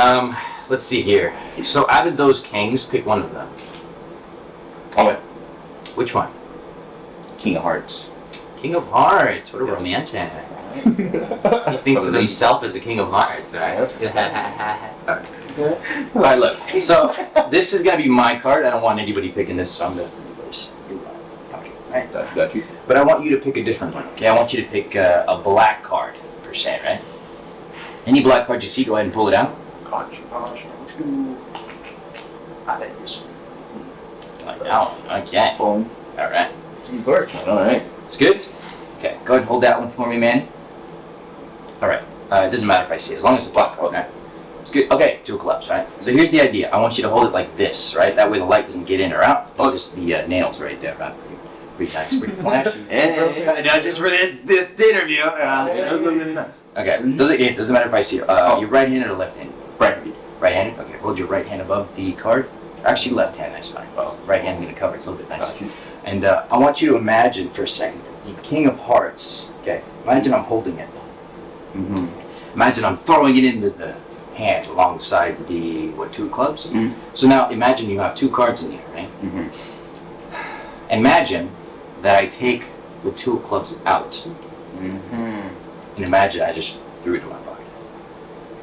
let's see here. So out of those kings, pick one of them. Okay. Which one? King of Hearts. King of Hearts. What a romantic. He thinks of himself as the King of Hearts, right? Alright, look. So, this is going to be my card. I don't want anybody picking this, so I'm going to just do my pocket. Right? Got you. But I want you to pick a different one, okay? I want you to pick a black card, per se, right? Any black card you see, go ahead and pull it out. Got you. I like this one. Like that one. Okay. Boom. Alright. Alright. It's good? Okay, go ahead and hold that one for me, Manny. Alright. It doesn't matter if I see it, as long as it's black card, right? It's good. Okay, 2 of clubs, right? So here's the idea. I want you to hold it like this, right? That way the light doesn't get in or out. Notice the nails right there, right? Pretty nice, pretty flashy. Hey. No, just for this interview. Okay, it doesn't matter if I see it. You're right-handed or left-handed? Right. Right-handed? Okay, hold your right hand above the card. Actually, left hand, that's fine. Well, right hand's gonna cover it, it's a little bit nicer. And I want you to imagine for a second, the King of Hearts, okay? Imagine I'm holding it. Mm-hmm. Imagine I'm throwing it into the hand alongside the, 2 of clubs? Mm-hmm. So now imagine you have 2 cards in here, right? Mm-hmm. Imagine that I take the 2 of clubs out. Mm-hmm. And imagine I just threw it in my pocket.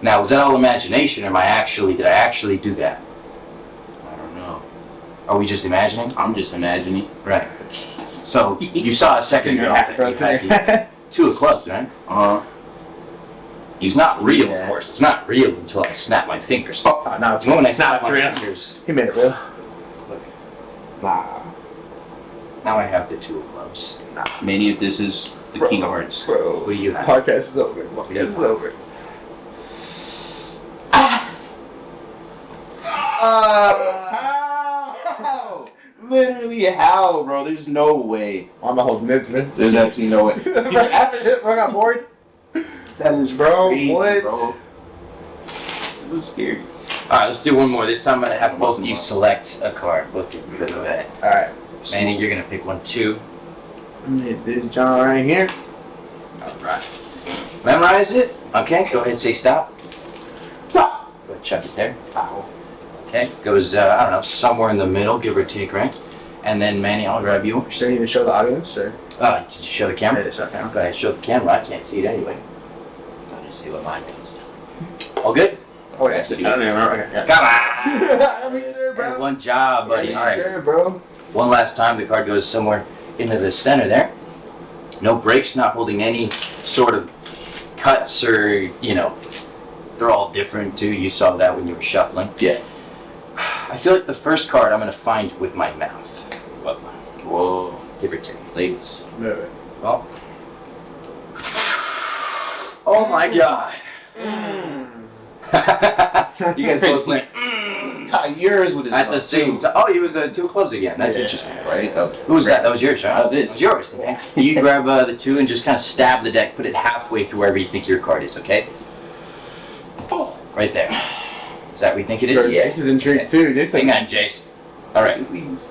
Now, was that all imagination, or did I actually do that? I don't know. Are we just imagining? I'm just imagining. Right. So, you saw a second ago that you had the 2 of clubs, right? It's not real, of course. It's not real until I snap my fingers. Oh, now it's When I snap not my real. fingers, He made it real. look, Nah. now I have the 2 of clubs. Many of this is the King of Hearts. Bro. What do you have? Podcast is over. Podcast is over. How? Literally how, bro? There's no way. I'm not holding this, man. There's actually no way. I got bored. That is Bro, crazy, what? bro. This is scary. Alright, let's do one more. This time I'm going to have both of you select a card. Both of you. Go ahead. Alright. Manny, you're going to pick one, too. Hit this John right here. Alright. Memorize it. Okay, go ahead and say stop. Stop. Go ahead, chuck it there. Ow. Okay, goes, I don't know, somewhere in the middle, give or take, right? And then, Manny, I'll grab you. Should I need to show the audience, or? Did you show the camera? Yeah, show the camera. Go ahead, show the camera. I can't see it anyway. Let me see what mine is. All good? Oh, yeah, actually, I don't even remember. Okay, yeah. Come on! I mean, sure, bro. One job, buddy. All right. Sure, bro. One last time, the card goes somewhere into the center there. No breaks, not holding any sort of cuts or, you know, they're all different too. You saw that when you were shuffling. Yeah. I feel like the first card I'm going to find with my mouth. Well, Whoa. give or take. Ladies. Well. Oh my god. You guys both went Yours with his at the same time. Oh, he was 2 clubs again. That's Yeah. interesting. right? Who was that? That was yours, right? That was his. That was yours. Okay. You grab the 2 and just kind of stab the deck. Put it halfway through wherever you think your card is. Okay. Oh, right there. Is that what you think it is? Jace is intrigued too. Jace, Hang on, Jace. All right.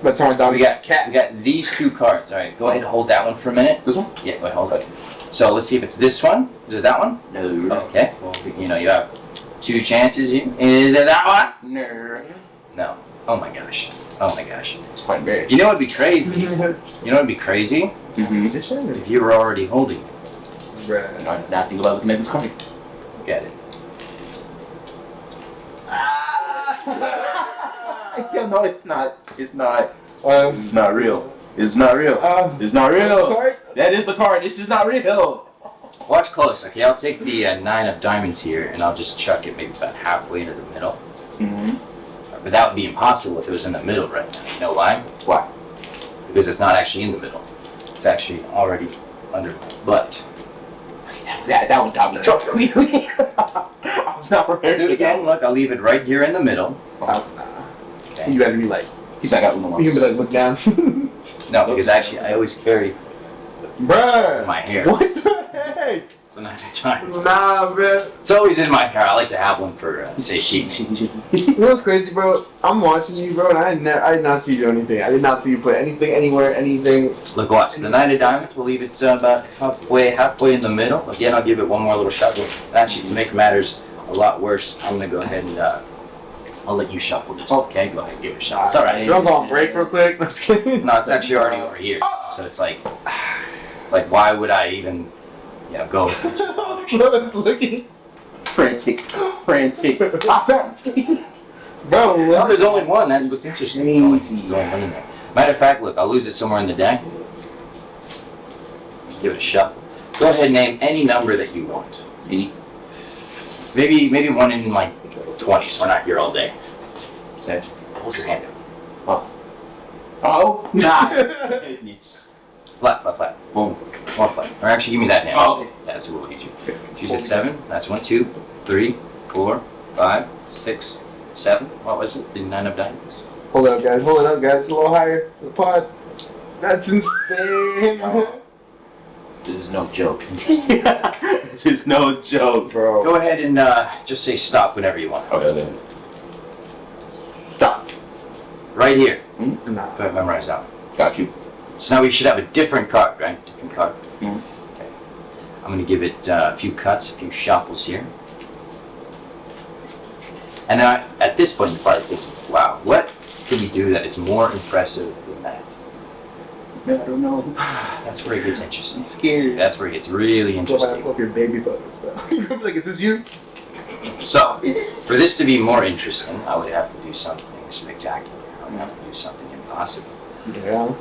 but someone So down we got these 2 cards. All right. Go ahead and hold that one for a minute. This one? Yeah. Go ahead. Hold it. So let's see if it's this one. Is it that one? No. Okay. Well, you know you have 2 chances. Is it that one? No. No. Oh my gosh. Oh my gosh. It's quite embarrassing. You know what'd be crazy? You know what'd be crazy? Mm-hmm. Just show me. If you were already holding it. Bruh. Not think about looking at this card. Look at it. No, it's not. It's not. Um, It's not real. It's not real. It's not real. card? That is the card. This is not real. Watch close, okay? I'll take the 9 of diamonds here and I'll just chuck it maybe about halfway into the middle. Mm-hmm. But that would be impossible if it was in the middle right now. You know why? Why? Because it's not actually in the middle. It's actually already under my butt. That one got me completely. I was not prepared. Do it again. Look, I'll leave it right here in the middle. Nah. Okay. You better be like, He's not got one you can be like, look down. No, because actually I always carry Bruh. my hair. What the heck? It's the 9 of diamonds. Nah, man. It's always in my hair. I like to have one for safety. You know what's crazy, bro? I'm watching you, bro, and I did not see you do anything. I did not see you put anything anywhere, anything. Look, watch. The 9 of diamonds, we'll leave it about halfway in the middle. Again, I'll give it one more little shuffle. Actually, to make matters a lot worse, I'm going to go ahead and I'll let you shuffle this. Okay, go ahead and give it a shot. It's all right. Should I go on break real quick? I'm just kidding. No, it's actually already over here. So it's like, It's like, why would I even, go? Bro's looking Frantic. I found it. bro. Well, there's only one. That's what's interesting. There's only one in there. Matter of fact, look, I'll lose it somewhere in the deck. Give it a shuffle. Go ahead and name any number that you want. Any? Maybe one in like 20, so we're not here all day. Set. Hold your hand up. Oh, nah. Flat. Boom. More flat. Or actually, give me that hand. Oh. That's what we'll get you. If you said 7, that's 1, 2, 3, 4, 5, 6, 7. What was it? The 9 of diamonds. Hold up, guys. A little higher. The pod. That's insane. This is no joke. This is no joke, bro. Go ahead and just say stop whenever you want. Okay, then. Stop. Right here. Nah. Go ahead, memorize that one. Got you. So now we should have a different card, right? Different card. Mhm. Okay. I'm going to give it a few cuts, a few shuffles here. And now, at this point, you probably think, wow, what can we do that is more impressive than that? I don't know. That's where it gets interesting. I'm scared. That's where it gets really interesting. Pull up your baby photos, bro. You're like, is this you? So, for this to be more interesting, I would have to do something spectacular. I would have to do something impossible. Yeah.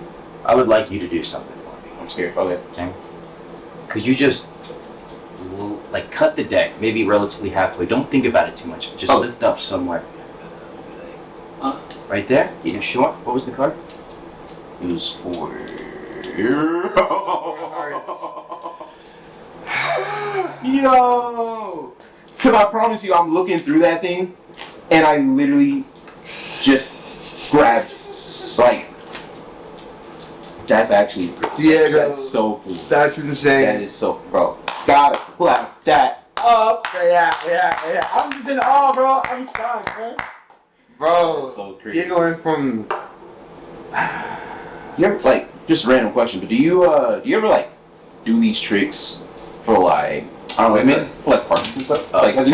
I would like you to do something for me. I'm scared. Okay. Okay? Could you just like cut the deck, maybe relatively halfway? Don't think about it too much. Just lift up somewhere. Right there? You sure? What was the card? It was for. Yo! Because I promise you, I'm looking through that thing, and I literally just grabbed, like, that's actually, that's so cool. That's insane. That is so, bro. Gotta clap that up. Yeah. I'm just in awe, bro. I'm shocked, bro. Bro, That's so crazy. you're going from. You ever, like, just random question, but do you ever, like, do these tricks for, like, I don't know, Women? for, like, parties and stuff? Like, has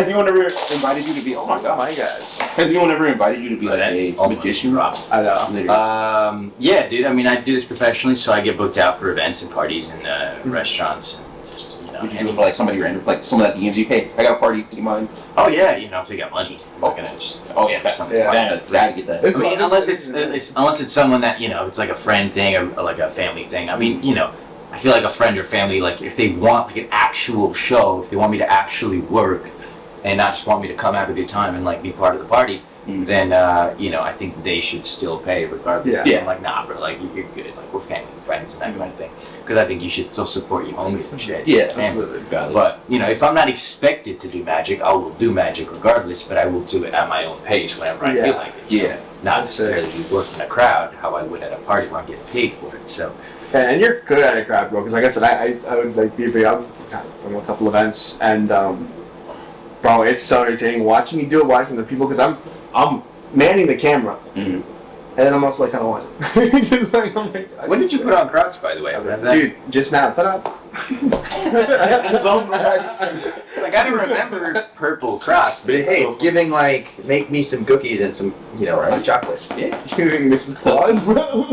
anyone ever invited you to be, oh my god, has anyone ever invited you to be, like, a magician? I know. Literally. Yeah, dude. I mean, I do this professionally, so I get booked out for events and parties and restaurants and just, Would you do it for, like, somebody random, like, someone that DMs you, hey, I got a party, do you mind? Oh yeah, if they got money, I'm not gonna just. Oh, yeah, something. gotta get that. It's I mean, unless it's someone that it's like a friend thing or like a family thing. I mean, I feel like a friend or family, like if they want like an actual show, if they want me to actually work, and not just want me to come have a good time and like be part of the party, then I think they should still pay regardless. Yeah. I'm like, nah, bro, like you're good, like we're family, friends, and that kind of thing. Because I think you should still support your homies and shit. Yeah, family. absolutely. Got it. But if I'm not expected to do magic, I will do magic regardless. But I will do it at my own pace whenever I feel like it. Yeah. Not necessarily be working a crowd how I would at a party where I'm getting paid for it. So And you're good at a crowd, bro. Because like I said, I would like be up from a couple events, and bro, it's so entertaining watching you do it, watching the people. Because I'm manning the camera, and then I'm also like kind of watching. Just like, oh my God. when did you put on crowds, by the way? Dude, just now. Ta-da. It's like I don't remember purple crotch, but Hey, it's giving like, make me some cookies and some, hot chocolates. yeah. Giving Mrs. Claus, bro.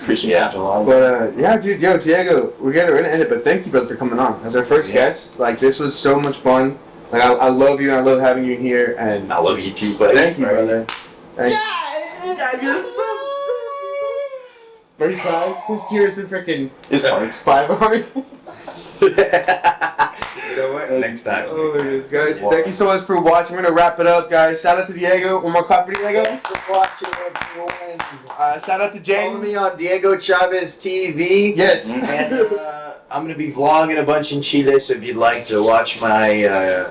Appreciate Yeah. it a lot. But yeah, dude, Diego, we're gonna end it. But thank you, brother, for coming on as our first guest. Like, this was so much fun. Like, I love you, and I love having you here. And I love you too, buddy. thank you, brother. Thank you. First prize, his tears and freaking It's hard. 5 hearts. You know what? Next time. Oh, it is, guys. Thank you so much for watching. We're gonna wrap it up, guys. Shout out to Diego. One more clap for Diego. Thanks for watching, everyone. Shout out to Follow Mm-hmm. Jaden. me on DiegoChavezTV. Yes. And I'm going to be vlogging a bunch in Chile, so if you'd like to watch my,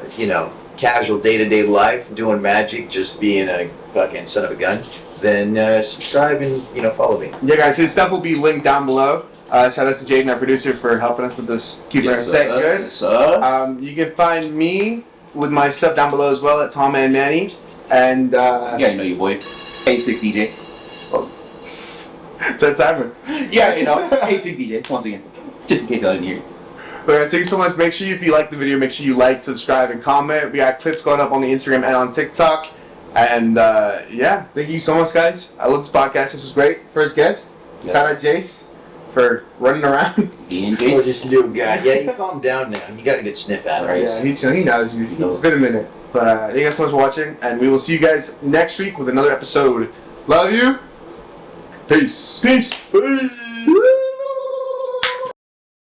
casual day-to-day life, doing magic, just being a fucking son of a gun, then subscribe and, follow me. Yeah, guys. His stuff will be linked down below. Shout out to Jaden, our producer, for helping us with this. Keeping our set good. Yes, sir. You can find me with my stuff down below as well at Tom and Manny. And Yeah, you know your boy. A6 DJ. that's Ivan. Yeah, A6 DJ. Once again. Just in case I didn't hear you. But thank you so much. Make sure if you like the video, make sure you like, subscribe, and comment. We got clips going up on the Instagram and on TikTok. And yeah, thank you so much, guys. I love this podcast. This was great. First guest. Yeah. Shout out Jace. for running around. Ian Oh, Jace. this new guy. Yeah, you calm down now. You got a good sniff at it. Yeah, he knows you. It's been a minute. But thank you guys so much for watching, and we will see you guys next week with another episode. Love you. Peace. Peace. Peace.